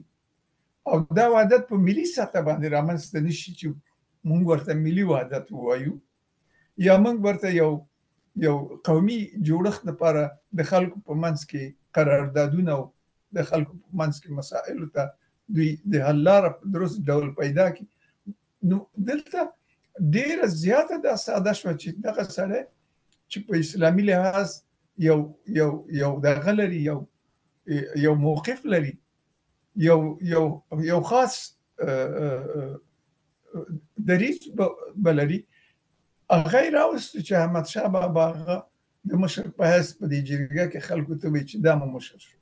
او دا وحدت په ملي سطح باندې رامنځته نه شي چې موږ ورته ملي وحدت ووایو یا موږ ورته یو قومي جوړښت لپاره د خلکو په منځ کې قراردادونه او د خلکو په منځ کې مسایلو ته دوی د حل لاره په درست ډول پیدا کړي. نو دلته ډېره زیاته دا ساده شوه چې دغه سړی چې په اسلامي لحاظ یو دغه لري یو موقف لري یو خاص دریځ به لري، هغه یې راوستو چې احمدشاه بابا هغه د مشر په حیث په دې جرګه کې خلکو ته وایي چې دا مو مشر شو.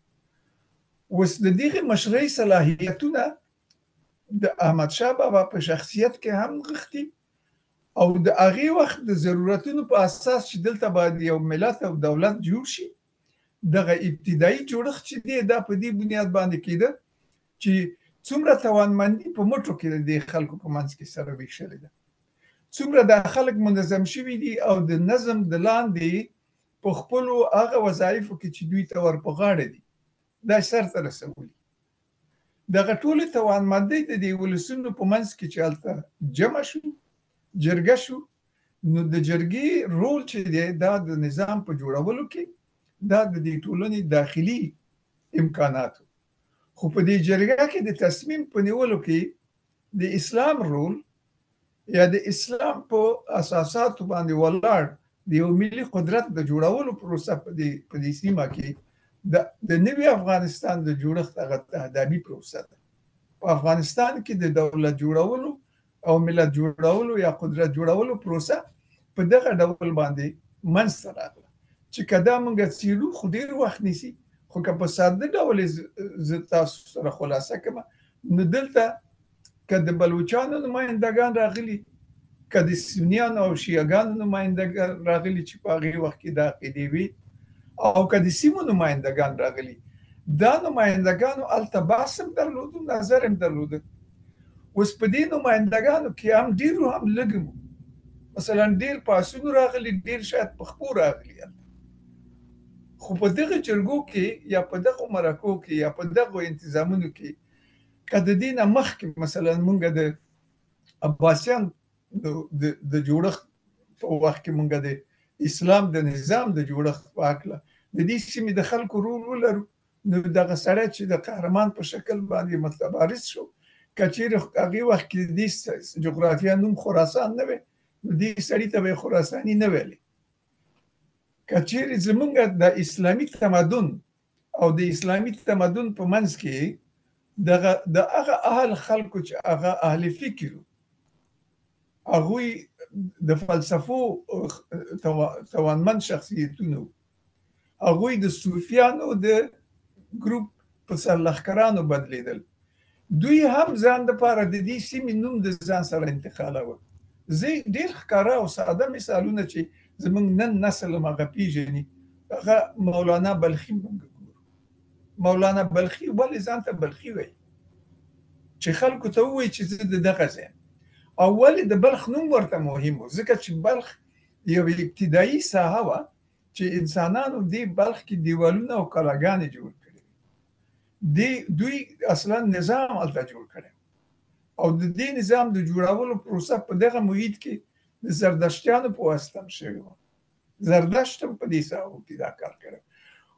اوس د دغې مشرۍ صلاحیتونه د احمدشاه بابا په شخصیت کې هم نغښتي او د هغې وخت د ضرورتونو په اساس چې دلته باید یو ملت او دولت جوړ شي، دغه ابتدایي جوړښت چې دی دا په دې بنیاد باندې کېده چې څومره توانمندي په مټو کې د خلکو په منځ کې سره ویشلې ده، څومره دا خلک منظم شوي دي او د نظم د لاندې په خپلو هغه وظایفو کې چې دوی ته ور په غاړه دي دا سرته رسولي. دغه ټولې توانمندۍ د دې ولسونو په منځ کې چې هلته جمع شو جرګه شو، نو د جرګې رول چې دی دا د نظام په جوړولو کې دا د دې ټولنې داخلي امکاناتو، خو په دې جرګه کې د تصمیم په نیولو کې د اسلام رول یا د اسلام په اساساتو باندې ولاړ د یو ملي قدرت د جوړولو پروسه په دې سیمه کې د نوي افغانستان د جوړښت هغه تهدابي پروسه ده. په افغانستان کې د دولت جوړولو او ملت جوړولو یا قدرت جوړولو پروسه په دغه ډول باندې منځته راغله چې که دا موږ څېړو خو ډېر وخت نیسي، خو که په ساده ډول زه تاسو سره خلاصه کړم نو دلته که د بلوچانو نمایندګان راغلي، که د سنیانو او شیعهګانو نمایندګان راغلي چې په هغې وخت کې دا عقیدې وي او که د سیمو نمایندګان راغلي، دا نمایندګانو هلته بحث هم درلودو نظر هم درلوده. اوس په دې نمایندګانو کې هم ډېرو هم لږ وو، مثلا ډېر پاسونو راغلي، ډېر شاید په خپو راغلي خو په دغه جرګو کې یا په دغه مرکو کې یا په دغه انتظامونو کې که د دې نه مخکې مثلا مونږ د عباسیان د جوړښت په وخت کې مونږ د اسلام د نظام د جوړښت په هکله د دې سیمې د خلکو رول ولرو، نو دغه سړی چې د قهرمان په شکل باندې متبارز شو، که چیرې هغې وخت کې د دې جغرافیه نوم خراسان نه وی، نو دې سړي ته به خراساني نه ویلې. که چیرې زمونږ د اسلامي تمدن او د اسلامي تمدن په منځ کې د هغه اهل خلکو چې هغه اهل فکر هغوی د فلسفو توانمند شخصیتونو، هغوی د صوفیانو د ګروپ په سرلښکرانو بدلیدل، دوی هم ځان دپاره د دې سیمې نوم د ځان سره انتقالوه. زه ډېر ښکاره او ساده مثالونه چې زموږ نن نسل هغه پیژني، هغه مولانا بلخي موږ ګورو. مولانا بلخي ولې ځان ته بلخي وایي؟ چې خلکو ته ووایي چې زه د دغه ځای او ولې د بلخ نوم ورته مهم و؟ ځکه چې بلخ یو ابتدایي ساحه وه چې انسانانو دې بلخ کې دیوالونه او کلاګانې جوړ کړي. دوی اصلا نظام هلته جوړ کړی او د دې نظام د جوړولو پروسه په دغه محیط کې د زردشتیانو په واسطه هم شوې وه. زردشت هم په دې ساحو کې دا کار کړی.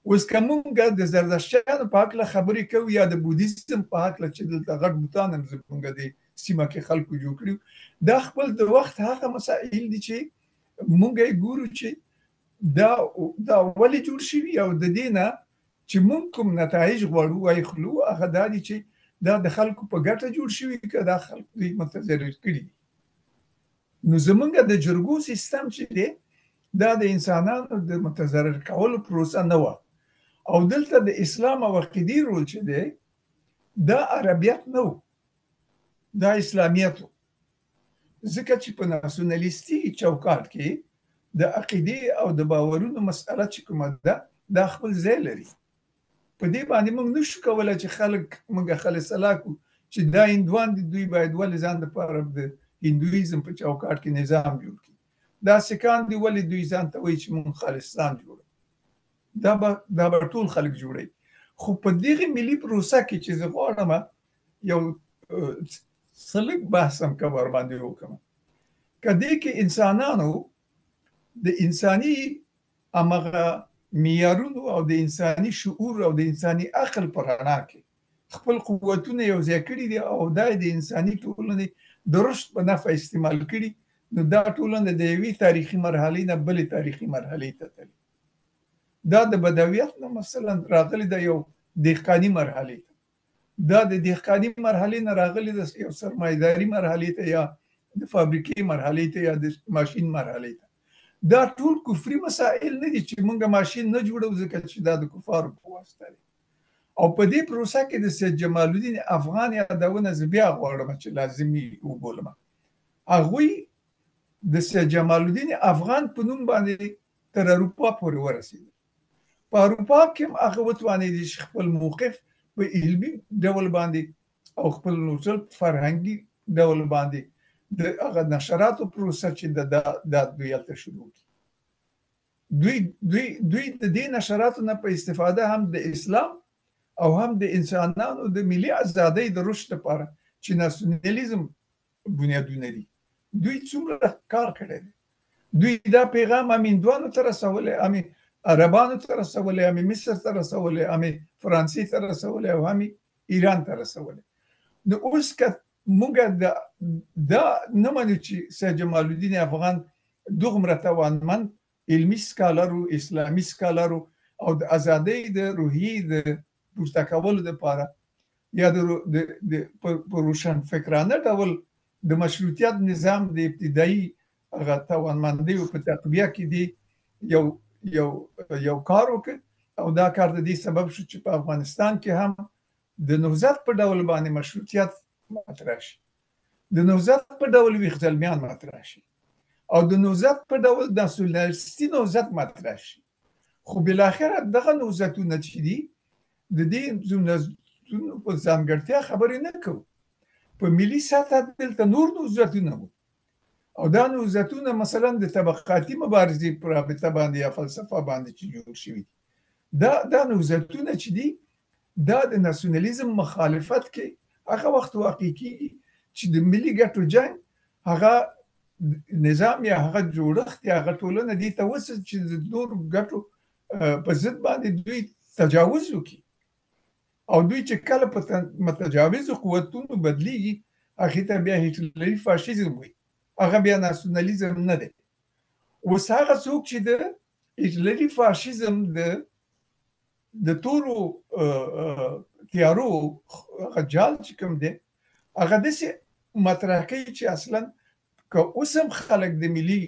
اوس که مونږ د زردشتیانو په هکله خبرې کوو یا د بودیزم په هکله چې دلته غټ بوتان هم زمونږ د سیمه کې خلکو جوړ کړي، دا خپل د وخت هغه مسائل دي چې مونږ یې ګورو چې دا ولې جوړ شوي او د دې نه چې مونږ کوم نتایج غواړو واخلو هغه دا دي چې دا د خلکو په ګټه جوړ شوي که دا خلکو دوی متضرر کړي. نو زمونږ د جرګو سیستم چې دی دا د انسانانو د متضرر کولو پروسه نه وه او دلته د اسلام او عقیدې رول چې دی دا عربیت نه و، دا اسلامیت و. ځکه چې په ناسیونالیستي چوکاټ کې د عقیدې او د باورونو مسئله چې کومه ده دا خپل ځای لري. په دې باندې موږ نشو کولی چې موږ خلصلا کړو چې دا هندوان دي، دوی باید ولې ځان دپاره د هندویزم په چوکاټ کې نظام جوړ کړي، دا سکان دي ولې دوی ځان ته وایي چې موږ خالصتان جوړوو. دا به ټول خلک جوړوي. خو په دغه ملي پروسه کې چې زه غواړم یو څه لږ بحث هم که ورباندې وکړم، که دې کې انسانانو د انساني همغه معیارونو او د انساني شعور او د انساني عقل په رڼا کې خپل قوتونه یو ځای کړي دي او دا د انساني ټولنې د رشد په نفع استعمال کړي، نو دا ټولنه د یوې تاریخي مرحلې نه بلې تاریخي مرحلې ته تللي. دا د بدویت نه مثلا راغلی د یو دهقاني مرحلې ته، دا د دهقاني مرحلې نه راغلی د یو سرمایه‌داري مرحلې ته یا د فابریکې مرحلې ته یا د ماشین مرحلې ته. دا ټول کفري مسائل نه دي چې موږ ماشین نه جوړو ځکه چې دا د کفارو په واسطه دی. او په دې پروسه کې د سید جمال الدین افغان یادونه زه بیا غواړم چې لازمي وبولم. هغوی د سید جمال الدین افغان په نوم باندې تر اروپا پورې ورسېدل. په اروپا کې هم هغه وتوانېدي چې خپل موقف په علمي ډول باندې او خپل نوزل فرهنګي ډول باندې د هغه نشراتو پروسه چې د دوی هلته شروع کړي. دوی د دې نشراتو نه په استفاده هم د اسلام او هم د انسانانو د ملي ازادۍ د رشد لپاره چې ناسیونالیزم بنیادونه دي دوی څومره کار کړی دی. دوی دا پیغام هم هندوانو ته رسولی، هم عربانو ته رسولی، هم مصر ته رسولی، هم فرانسې ته رسولی او هم ایران ته رسولی. نو اوس که موږ دا نه منو چې سید جمال الدین افغان دومره توانمند علمي سکالر و، اسلامي سکالر و او د ازادۍ د روحیې د پورته کولو دپاره یا په روشن فکرانه ډول د مشروطیت نظام د ابتدایي هغه توانمندیو په تقویه کې دی یو کار وکړ او دا کار د دې سبب شو چې په افغانستان کې هم د نهضت په ډول باندې مشروطیت مطرح شي، د نهضت په ډول ویښ زلمیان مطرح شي او د نهضت په ډول ناسیونالیستي نهضت مطرح شي. خو بالاخره دغه نهضتونه چې دي د دې نهضتونو په ځانګړتیا خبرې نه کوو. په ملي سطح دلته نور نهضتونه وو او دا نهضتونه مثلا د طبقاتي مبارزې په رابطه باندې یا فلسفه باندې چې جوړ شوي دي. دا نوزتونه چې دي دا د ناسیونالیزم مخالفت کې هغه وخت واقع کیږي چې د ملي ګټو جنگ هغه نظام یا هغه جوړښت یا هغه ټولنه دي ته وسه چې د نور ګټو په ضد باندې دوی تجاوز وکړي او دوی چې کله په متجاوز قوتونو بدلیږي هغه ته بیا هټلري فاشیزم وي هغه بیا ناسیونالیزم نه دی اوس هغه څوک چې د هټلري فاشیزم د تورو تیارو هغه جال چې کوم دی هغه داسې مطرح کوي چې اصلا که اوس هم خلک د ملي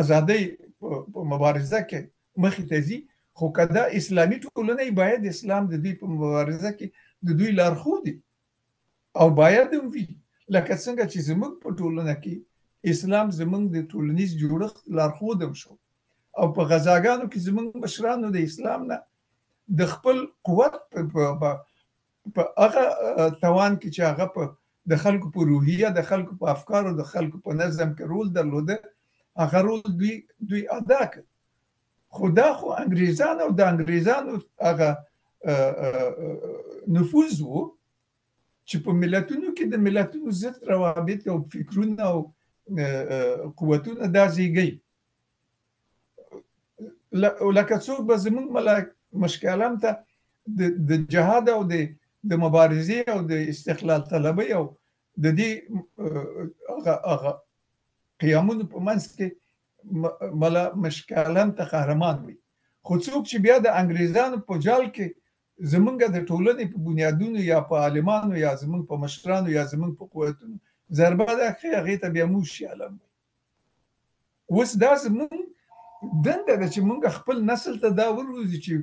ازادۍ په مبارزه کې مخې ته ځي خو که دا اسلامي ټولنه باید اسلام د دوی په مبارزه کې د دوی لارښود دی او باید هم وي لکه څنګه چې زموږ په ټولنه کې اسلام زموږ د ټولنیز جوړښت لارښود هم شو او په غزاګانو کې زموږ مشرانو د اسلام نه د خپل قوت په هغه توان کې چې هغه په د خلکو په روحیه د خلکو په افکارو د خلکو په نظم کې رول درلوده هغه رول دوی ادا کړ خو دا خو انګریزان او د انګریزانو هغه نفوذ وو چې په ملتونو کې د ملتونو ضد روابط او فکرونه او قوتونه دا زیږي لکه څوک به زموږ مشکلام ته د جهاد او د مبارزې او د استقلال طلبۍ او د دې هغه قیامونو په منځ کې مشکلام ته قهرمان وي خو څوک چې بیا د انګریزانو په جال کې زمونږ د ټولنې په بنیادونو یا په عالمانو یا زمونږ په مشرانو یا زمونږ په قوتونو ضربه ده کوي هغې ته بیا موږ شي علم وي اوس دا زمونږ دنده ده چې موږ خپل نسل ته دا وروزي چې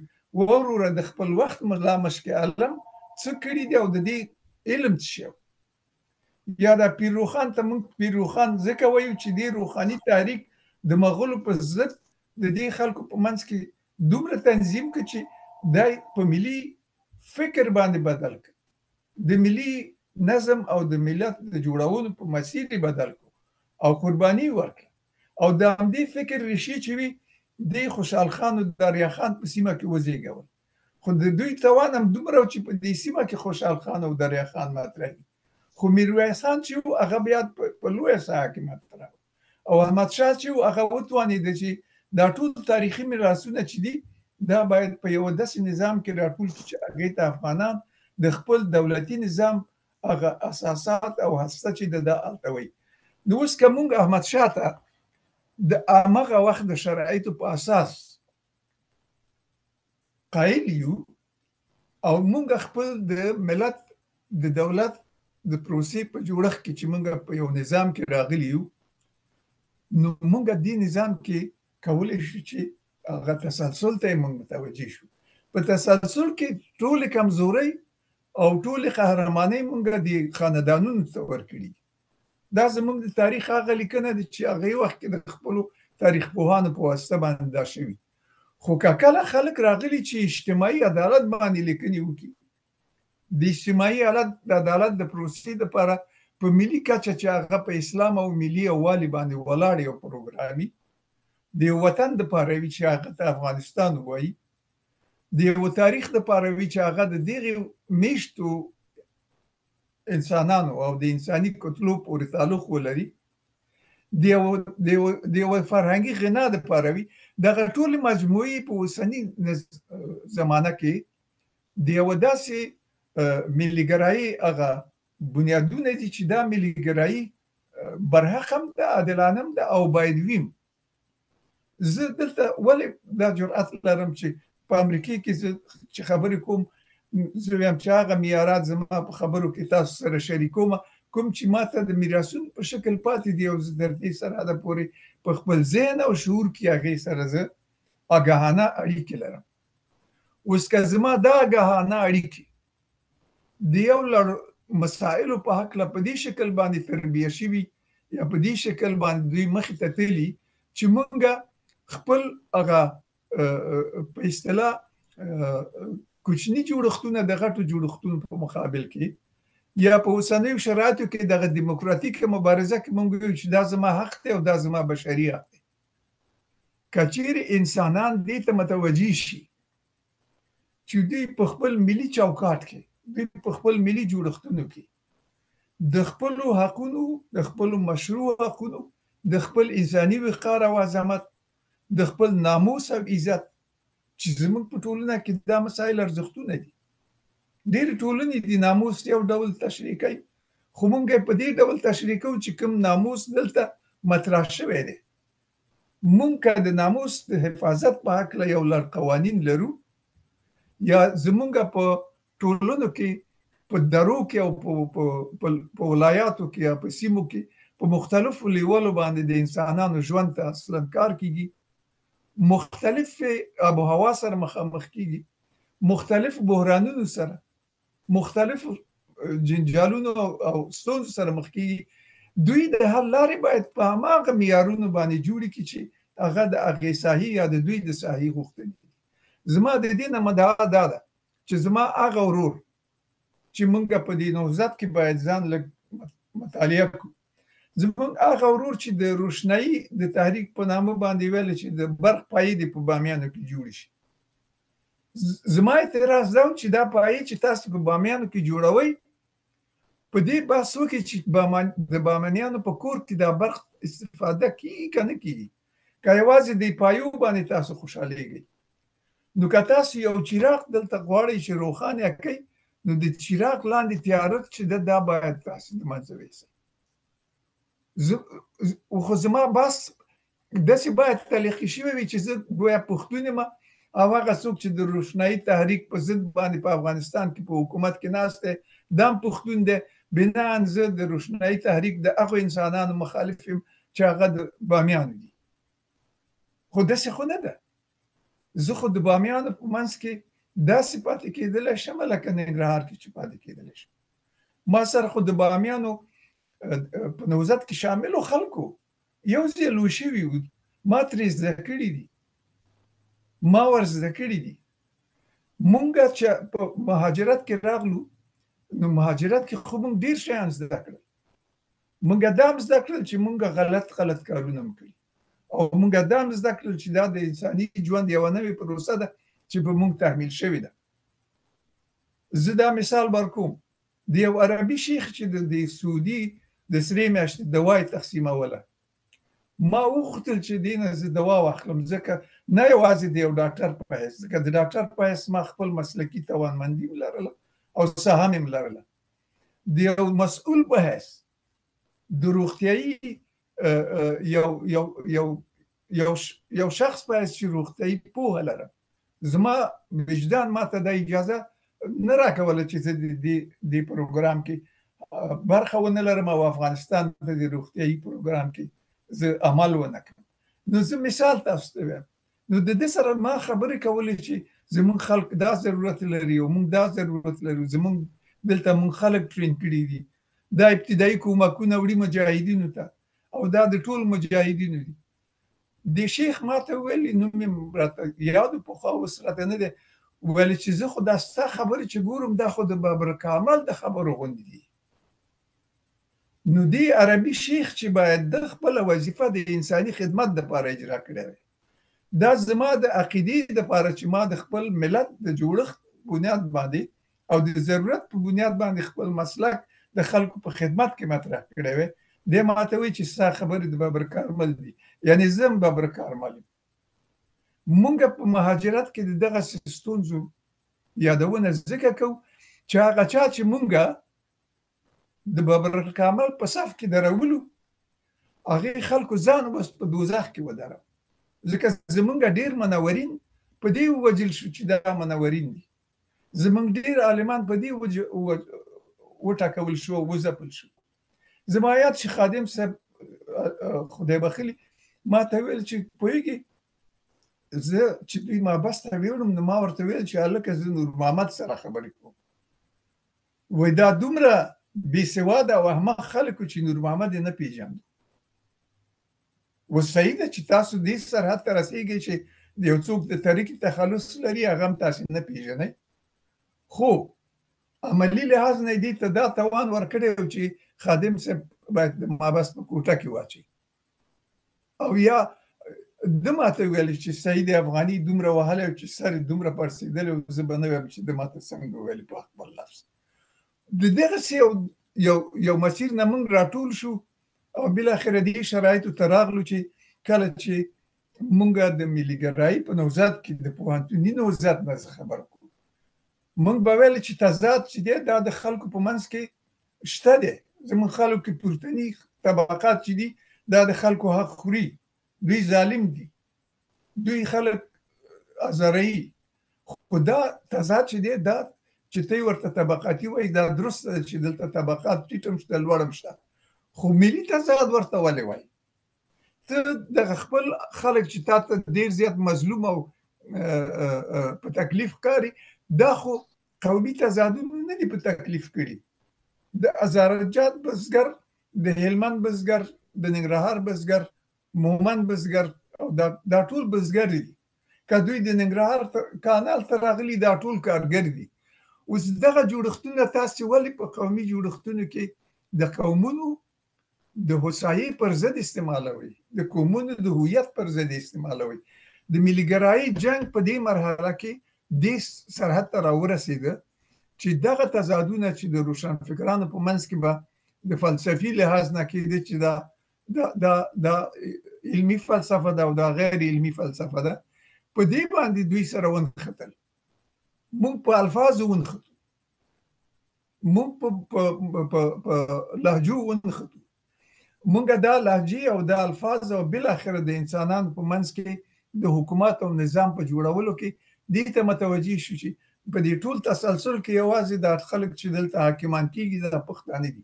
وروره د خپل وخت ملا مشکل علم څه کړي دي او د دې علم څه شو یا د پیروخان ته موږ پیروخان ځکه وایو چې دې روحاني تحریک د مغولو په ضد د دې خلکو په منځ کې دومره تنظیم کړي چې دای په ملي فکر باندې بدل کړ د ملي نظم او د ملت د جوړولو په مسیر بدل کړ او قرباني ورکړ او د همدې فکر ریښې چې وي د خوشحال خان او دریا خان په سیمه کې وزېږول خو د دوی توان هم دومره چې په دې سیمه کې خوشحال خان او دریا خان مطرح دي خو میرویس خان چې هغه بیا په لویه ساحه کې مطرح او احمد شاه چې هغه وتوانېد چې دا ټول تاریخي میراثونه چې دي دا باید په یو داسې نظام کې راټول کړي چې هغې ته افغانان د خپل دولتي نظام هغه اساسات او هسته چې د هلته وي نو اوس که موږ احمد شاه ته د همغه وخت د شرایطو په اساس قایل یو او موږ خپل د ملت د دولت د پروسې په جوړښت کې چې موږ په یو نظام کې راغلي یو نو موږ دې نظام کې کولی شو چې هغه تسلسل ته موږ متوجه شو په تسلسل کې ټولې کمزورۍ او ټولې قهرمانۍ موږ د خاندانونو ته ورکړي دا زموږ د تاریخ هغه لیکنه ده چې هغې وخت کې د خپلو تاریخ پوهانو په واسطه باندې دا شوي خو که کله خلک راغلي چې اجتماعي عدالت باندې لیکنې وکړي د اجتماعي عدالت د پروسې دپاره په ملي کچه چې هغه په اسلام او ملي یووالي باندې ولاړ یو پروګرامي د یو وطن دپاره وي چې هغه ته افغانستان وایي د یو تاریخ دپاره وي چې هغه د دغې میشتو انسانانو او د انساني کتلو پورې تعلق ولري د یو فرهنګي غنا دپاره وي دغه ټولې مجموعې په اوسني زمانه کې د یو داسې ملیګرایي هغه بنیادونه دي چې دا ملیګرایي برحق هم ده عادلانه هم ده او باید ویم زه دلته ولې دا جرأت لرم چې په امریکې کې چې خبرې کوم زه وایم چې هغه معیارات زما په خبرو کې تاسو سره شریکوم کوم چې ماته د میراثونو په شکل پاتې دي او زه در دې سره د پورې په خپل ذهن او شعور کې هغې سره زه آګاهانه اړیکې لرم اوس که زما دا آګاهانه اړیکې د یو لړ مسایلو په هکله په دې شکل باندې تربیه شوي یا په دې شکل باندې دوی مخې ته تلي چې موږ خپل هغه په اصطلاح کوچني جوړښتونه د غټو جوړښتونو په مقابل کې یا په اوسنیو شرایطو کې دغه دیموکراتیکه مبارزه کې موږ وایو چې دا زما حق دی او دا زما بشري حق دی کچیر انسانان دې ته متوجي شي چې دوی په خپل ملي چوکاټ کې دوی په خپل ملي جوړښتونو کې د خپلو حقونو د خپلو مشروع حقونو د خپل انساني وقار او عظمت د خپل ناموس او عزت چې زموږ په ټولنه کې دا مسایل ارزښتونه دي ډېرې ټولنې د ناموس یو ډول تشریح کوي خو موږ په دې ډول تشریح کوو چې کوم ناموس دلته مطرح شوی دی موږ که د ناموس د حفاظت په هکله یو لړ قوانین لرو یا زمونږ په ټولنو کې په درو کې او په ولایاتو کې یا په سیمو کې په مختلفو لیولو باندې د انسانانو ژوند ته اصلا کار کیږي مختلف آب و هوا سره مخامخ کیږي مختلف بحرانونو سره مختلف جنجالونو او ستونزو سره مخ کیږي دوی د حل لارې باید په هماغه معیارونو باندې جوړې کړي چې هغه د هغې ساحې یا د دوی د ساحې غوښتنې دي زما د دې نه مدعا دا ده چې زما هغه ورور چې موږ په دې نوزاد کې باید ځان لږ مطالعه کړو زموږ هغه ورور چې د روشنایي د تحریک په نامه باندې ویل چې د برق پایې دې په بامیانو کې جوړې شي زما اعتراض دا چې دا پایې چې تاسو په بامیانو کې جوړوئ په دې بحث وکړي چې د بامیانو په کور کې دا برق استفاده کیږي که نه کیږي که یوازې د پایو باندې تاسو خوشحالیږئ نو که تاسو یو چراغ دلته غواړئ چې روښانه کړئ نو د چراغ لاندې تیاره چې دا باید تاسو د منځه ویسئ خو زما بحث داسې باید تلقي شوی وي چې زه ګویا پښتون یم او هغه څوک چې د روشنایي تحریک په ضد باندې په افغانستان کې په حکومت کې ناست دی دا هم پښتون دی بناً زه د روشنایي تحریک د هغو انسانانو مخالف یم چې هغه د بامیانو دي خو داسې خو نه ده زه خو د بامیانو په منځ کې داسې پاتې کېدلی شم لکه ننګرهار کې چې پاتې کېدلی شم ما سره خو د بامیانو په نوزاد کې شاملو خلکو یو ځای لوی شوي وو ما ترې زده کړي دي ما ور زده کړي دي مونږ چې په مهاجرت کې راغلو نو مهاجرت کې خو مونږ ډېر شیان زده کړل مونږ دا هم زده کړل چې مونږ غلط کارونه هم کړي او مونږ دا هم زده کړل چې دا د انساني ژوند یوه نوې پروسه ده چې په مونږ تحمیل شوې ده زه دا مثال ورکوم د یو عربي شیخ چې د سعودي د سرې میاشتې دوا یې تقسیموله ما وغوښتل چې دې نه زه دوا واخلم ځکه نه یوازې د یو ډاکټر په حیث ځکه د ډاکټر په حیث ما خپل مسلکي توانمندي لرله او سهم یې لرله د یو مسؤل په حیث د روغتیایي یو شخص په حیث چې روغتیایي پوهه لرم زما وجدان ما ته د اجازه نه راکوله چې زه د دې پروګرام کې برخه ونه لرم او افغانستان ته د روغتیایي پروګرام کې زه عمل ونه کړم نو زه مثال تاسو ته وایم نو د دې سره ما خبرې کولې چې زموږ خلک دا ضرورت لري او موږ دا ضرورت لرو زموږ دلته موږ خلک ټرین کړي دي دا ابتدایي کومکونه وړي مجاهدینو ته او دا د ټول مجاهدینو دي د شیخ ما ته ویلي نوم یې راته یادو پخوا اوس راته نه دی ویلې چې زه خو دا ستا خبرې چې ګورم دا خو د بابر کامل د خبرو غوندې دي نو دی عربي شیخ چې باید د خپله وظیفه د انساني خدمت دپاره اجرا کړی وی دا زما د عقیدې دپاره چې ما د خپل ملت د جوړښت بنیاد باندې او د ضرورت په بنیاد باندې خپل مسلک د خلکو په خدمت کې مطرح کړی وی دی ما ته وایي چې ستا خبرې د بابر کارمل دي یعنې زه هم بابر کارمل یم مونږ په مهاجرت کې د دغسې ستونزو یادونه ځکه کوو چې هغه چا چې مونږ د بابر کامل په صف کې درولو هغې خلکو ځان بس په دوزخ کې ودرو ځکه زمونږ ډېر منورین په دې ووجل شو چې دا منورین دي زمونږ ډېر عالمان په دې وټاکول شو او وځپل شو زما یاد چې خادم صاحب خدای بخلي ما ته ویل چې پوهېږې زه چې دوی محبس ته ویوړم نو ما ورته ویل چې هلکه زه نور محمد سره خبرې کوم وایي دا دومره بې سواده او احمق خلک چې نور محمد یې نه پېژني اوس صحیح ده چې تاسو دې سرحد ته رسېږئ چې د یو څوک د طریقې تخلص لري هغه هم تاسې نه پېژنئ خو عملي لحاظ نه دې ته دا توان ورکړی و چې خادم صاحب باید د محبس په کوټه کې واچوي او یا د ماته ویل چې سعید افغاني دومره وهلی او چې سر یې دومره پړسېدلی او زه به نه وایم چې د ماته څنګه ویلي په خپل لفظ. د دغسې یو مسیر نه موږ راټول شو او بالاخره دې شرایطو ته راغلو چې کله چې موږ د ملي ګرایي په نوزاد کې د پوهنتوني نوزاد نه خبر کړو، موږ به ویل چې تضاد چې دی دا د خلکو په منځ کې شته دی. زموږ خلکو کې پورتني طبقات چې دي دا د خلکو حق خوري، دوی ظالم دي، دوی خلک ازاروي. خو دا تضاد چې دی دا چې ته ورته طبقاتي وایي دا درست ده چې دلته طبقات ټیټ هم شته لوړ هم شته، خو ملي تضاد ورته ولې وایي؟ ته دغه خپل خلک چې تا ته ډېر زیات مظلوم او په تکلیف ښکاري، دا خو قومي تضادونه نه دي په تکلیف کړي. د هزارجات بزګر، د هلمند بزګر، د ننګرهار بزګر، مومند بزګر او دا ټول بزګر دي. که دوی د ننګرهار کانال ته راغلي دا ټول کارګر دي. اوس دغه جوړښتونه تاسې ولې په قومي جوړښتونو کې د قومونو د هوسایي پر ضد استعمالوي، د قومونو د هویت پر ضد استعمالوي؟ د ملي ګرایي جنګ په دې مرحله کې دې سرحد ته راورسېده چې دغه تضادونه چې د روشنفکرانو په منځ کې به د فلسفي لحاظ نه کېده چې دا علمي فلسفه ده او دا غیر علمي فلسفه ده، په دې باندې دوی سره ونښتل. موږ په الفاظو ونښتو، موږ په لهجو ونښتو. موږ دا لهجې او دا الفاظ او بالاخره د انسانانو په منځ کې د حکومت او نظام په جوړولو کې دې ته متوجه شو چې په دې ټول تسلسل کې یوازې دا خلک چې دلته حاکمان کېږي دا پښتانه دي.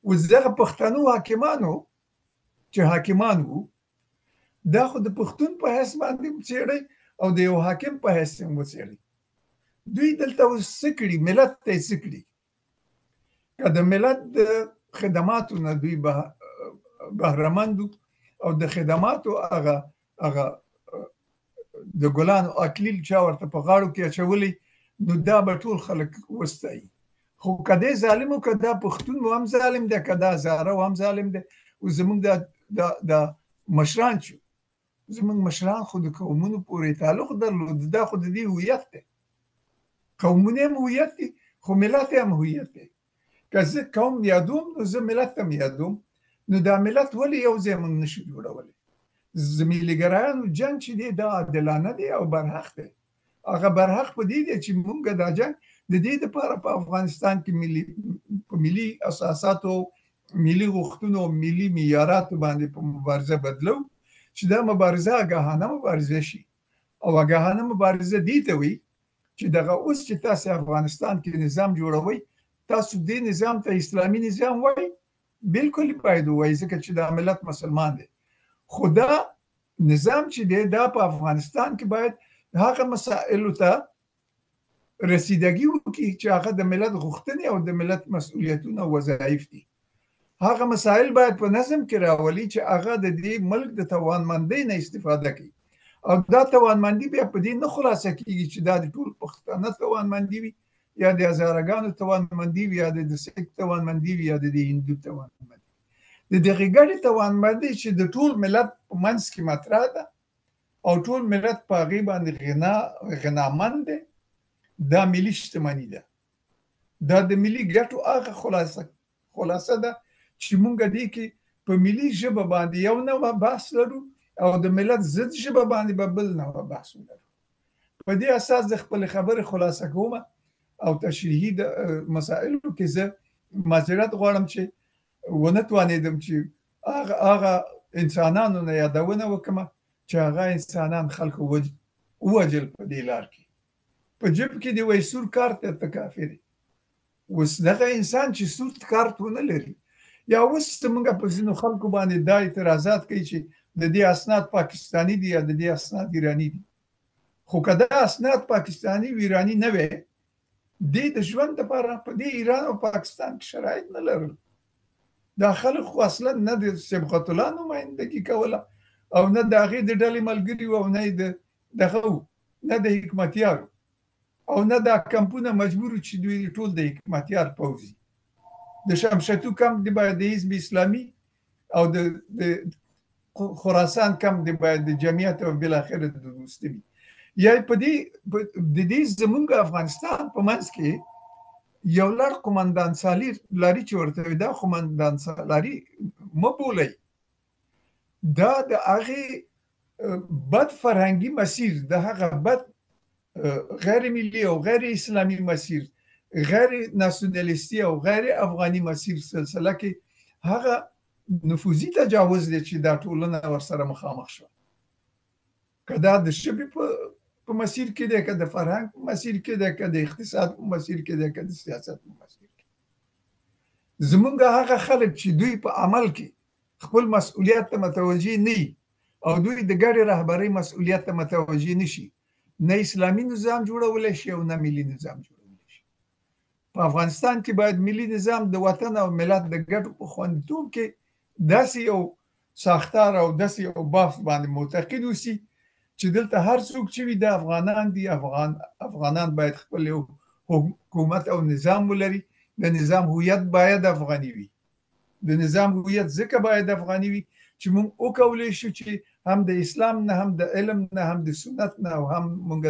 اوس دغه پښتنو حاکمانو چې حاکمان وو دا خو د پښتون په حیث باندې وڅېړئ او د یو حاکم په حیث هم وڅېړئ. دوی دلته اوس څه کړي؟ ملت ته یې څه کړي؟ که د ملت د خدماتو نه دوی بهرمند او د خدماتو هغه د ګلانو اکلیل چا ورته په غاړو کې اچولی، نو دا به ټول خلک وستایي. خو که دی ظالم و که دا پښتون هم ظالم دی، که دا هزاره هم ظالم دی. او زموږ دا مشران چې زموږ مشران خو د قومونو پورې تعلق درلود، دا خو د دې هویت دی. قومونه هم هویت دي خو ملت هم هویت دی. که زه قوم یادوم نو زه ملت هم یادوم، نو دا ملت ولې یو ځای موږ نشو جوړولی؟ د ملي ګرایانو جنګ چې دی دا عادلانه دی او برحق دی. هغه برحق په دې دی چې موږ دا جنګ د دې دپاره په افغانستان کې په ملي اساساتو، ملي غوښتنو او ملي معیاراتو باندې په مبارزه بدلو چې دا مبارزه آګاهانه مبارزه شي. او آګاهانه مبارزه دې ته وي چې دغه اوس چې تاسې افغانستان کې نظام جوړوئ، تاسو دې نظام ته اسلامي نظام وایي؟ بالکل باید ووایي، ځکه چې دا ملت مسلمان دی. خو دا نظام چې دی دا په افغانستان کې باید هغه مسائلو ته رسیدګي وکړي چې هغه د ملت غوښتنې او د ملت مسؤلیتونه او وظایف دي. هغه مسائل باید په نظم کې راولي چې هغه د دې ملک د توانمندۍ نه استفاده کوي. او دا توانمندي بیا په دې نه خلاصه کېږي چې دا د ټول پښتانه توانمندي وي یا د هزارهګانو توانمندي وي یا د سیک توانمندي وي یا د هندو توانمندي. د دغې ګډې توانمندۍ چې د ټول ملت په منځ کې مطرح ده او ټول ملت په هغې باندې غنامند دی، دا ملي شتمني ده. دا د ملي ګټو هغه خلاصه ده چې موږ دې کې په ملي ژبه باندې یو نوع بحث لرو او د ملت ضد ژبه باندې به بل نوع بحث لرو. په دې اساس د خپل خبرې خلاصه کوم او تشریحي د مسائلو کې زه معذرت غواړم چې ونه توانېدم چې هغه انسانانو نه یادونه وکړم چې هغه انسانان خلکو ووجل په دې لار کې. په جب کې دی وایي سور کارت ته کافر دی. اوس دغه انسان چې سور کارت ونه لري یا اوس موږ په ځینو خلکو باندې دا اعتراضات کوي چې د دې اسناد پاکستاني دي یا د دې اسناد ایرانی دي. خو که دا اسناد پاکستاني و ایرانی نه وي، دې د ژوند لپاره په دې ایران او پاکستان کې شرایط نه لرل. دا خلک خو اصلا نه د سبقت الله نمایندګي کوله او نه د هغې د ډلې ملګري او نه د دغه نه د حکمتیارو او نه دا کمپونه مجبور چې دوی ټول د حکمتیار پوځي. د شمشتو کمپ د باید د حزب اسلامي او د خراسان کم دی باید د جمعیت او بالاخره د دوستي وي یا په دې زمونږ افغانستان په منځ کې یو لړ قومندان سالي لري چې ورته وي دا قومندان سالاري مه بولئ دا د هغې بد فرهنګي مسیر د هغه بد غیر ملي او غیر اسلامي مسیر غیر ناسیونالیستي او غیر افغاني مسیر سلسله کې هغه نفوذي تجاوز دی چې دا ټولنه ورسره مخامخ شوه که دا د ژبې په مسیر کې دی که د فرهنګ په مسیر کې دی که د اقتصاد په مسیر کې دی که د سیاست په مسیر کې زمونږ هغه خلک چې دوی په عمل کې خپل مسؤلیت ته متوجه نه وي او دوی د ګډې رهبرۍ مسؤلیت ته متوجه نه شي نه اسلامي نظام جوړولی شي او نه ملي نظام جوړولی شي په افغانستان کې باید ملي نظام د وطن او ملت د ګټو په خوندیتوب کې داسې یو ساختار او داسې یو بافت باندې معتقد اوسي چې دلته هر څوک چې وي د افغانان دي افغانان باید خپل یو حکومت او نظام ولري د نظام هویت باید افغاني وي د نظام هویت ځکه باید افغاني وي چې موږ وکولی شو چې هم د اسلام نه هم د علم نه هم د سنت نه او هم موږ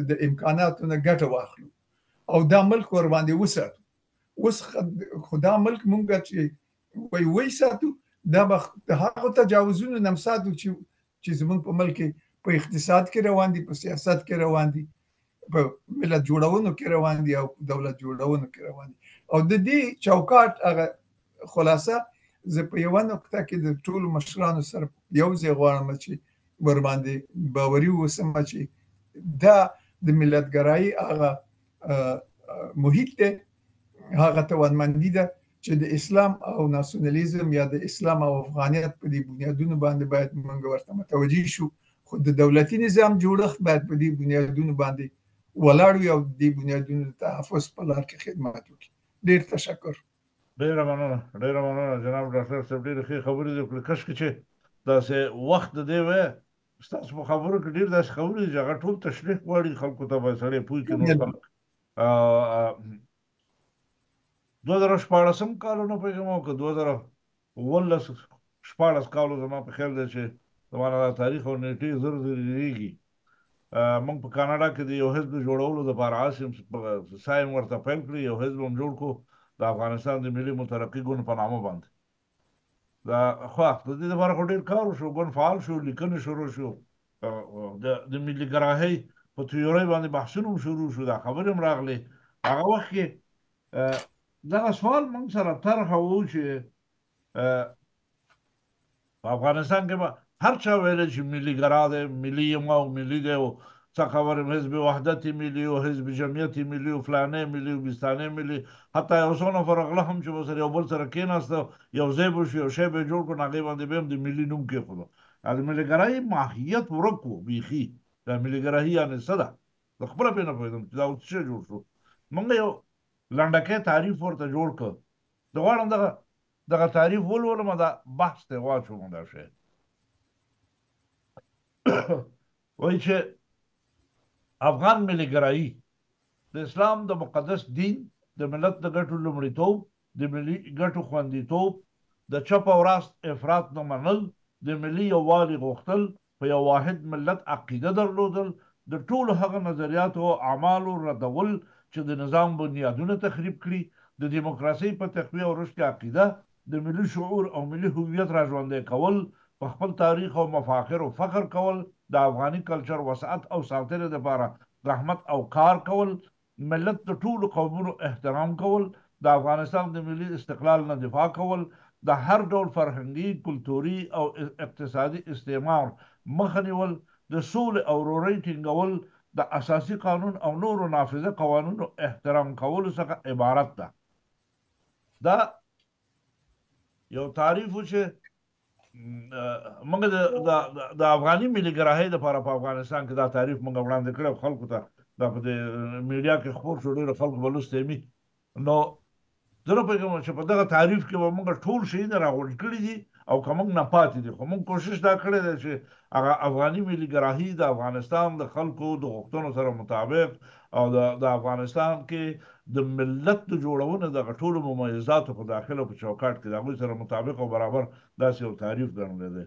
د امکاناتو نه ګټه واخلو او دا ملک ورباندې وساتو اوس خو دا ملک موږ چې وی ساتو دا به د هغو تجاوزونو نه ساتو چې زمونږ په ملک په اقتصاد کې روان دي په سیاست کې روان دي په ملت جوړونو کې روان دي او دولت جوړونو کې روان دي او د دې چوکاټ هغه خلاصه زه په یوه نقطه کې د ټولو مشرانو سره یو ځای غواړم چې ورباندې باوري اوسم چې دا د ملتګرایي هغه محیط دی هغه توانمندي ده چې د اسلام او ناسیونالیزم یا د اسلام او افغانیت په دې بنیادونو باندې باید موږ ورته متوجه شو خو د دولتي نظام جوړښت باید په دې بنیادونو باندې ولاړ وي او د دې بنیادونو د تحفظ په لار کې خدمت وکړي ډېر تشکر ډېره مننه جناب ډاکټر صاحب ډېرې ښې خبرې دي کله کشکې چې داسې وخت د دې وی ستاسو په خبرو کې ډېر داسې خبرې دي چې هغه ټول تشریح غواړي خلکو ته باید سړی پوه کړي نور خلک 2014 کال نه پوهېږم او که 2014 کال زما په خیال دی چې زما دا تاریخ او نیټې زر هېرېږي موږ په کاناډا کې د یو حزب جوړولو دپاره عاصم صاحب ورته پیل کړي یو حزب هم جوړ کړو د افغانستان د ملي مترقي ګوند په نامه باندې دا خو د دې دپاره خو ډېر کار وشو ګوند فعال شو لیکنې شروع شو د ملي ګراهۍ په تیورۍ باندې بحثونه هم شروع شو دا خبرې هم راغلې هغه وخت کې دغه سوال موږ سره طرحه وو چې په افغانستان کې به هر چا ویلی چې ملي ګرا دی ملي یم او ملي دی او څه خبر حزب وحدت ملي او حزب جمعیت ملي او فلانې ملي او بستانې ملي حتی یو څو نفر غله هم چې ورسره یو بل سره کېناسته یو ځای به شو یو شی به یې جوړ کړو نو هغې باندې به هم د ملي نوم کېښودو د ملي ګرایي ماهیت ورک و بیخي دا ملي ګرایي یعنې څه ده زه خپله پرې نه پوهېدم چې دا اوس څه جوړ شو موږ یو لنډکی تعریف ورته جوړ کړ زه غواړم دغه تعریف ولولم دا بحث ته واچوم دا شی وایي چې افغان ملي ګرایي د اسلام د مقدس دین د ملت د ګټو لومړیتوب د ملي ګټو خوندیتوب د چپ او راست افراط نه منل د ملي یووالي غوښتل په یو واحد ملت عقیده درلودل د ټولو هغه نظریاتو او اعمالو ردول چې د نظام بنیادونه تخریب کړي د دیموکراسۍ په تقویه او رشد عقیده د ملي شعور او ملي هویت را ژوندی کول په خپل تاریخ او مفاخرو فخر کول د افغاني کلچر وسعت او ساتنې دپاره زحمت او کار کول ملت د ټولو قومونو احترام کول د افغانستان د ملي استقلال نه دفاع کول د هر ډول فرهنګي کلتوري او اقتصادي استعمار مخه نیول د سولې او ورورۍ ټینګول د اساسي قانون او نورو نافذه قوانونو احترام کولو څخه عبارت ده دا یو تعریف و چې موږ د افغاني ملي ګراهۍ دپاره په افغانستان کې دا تعریف موږ وړاندې کړی خلکو ته دا په د میډیا کې خپور شو ډېرو خلکو به لوستی وي نو زه نه پوهېږم چې په دغه تعریف کې به موږ ټول شیونه راغونډ کړي دي او که موږ نه پاتې دي، خو موږ کوشش دا کړی دی چې هغه افغاني ملي ګراهي د افغانستان د خلکو د غوښتنو سره مطابق او د افغانستان کې د ملت د جوړونې دغه ټولو ممیزاتو په داخله په چوکاټ کې د هغوی سره مطابق او برابر داسې یو تعریف ګڼلی دی.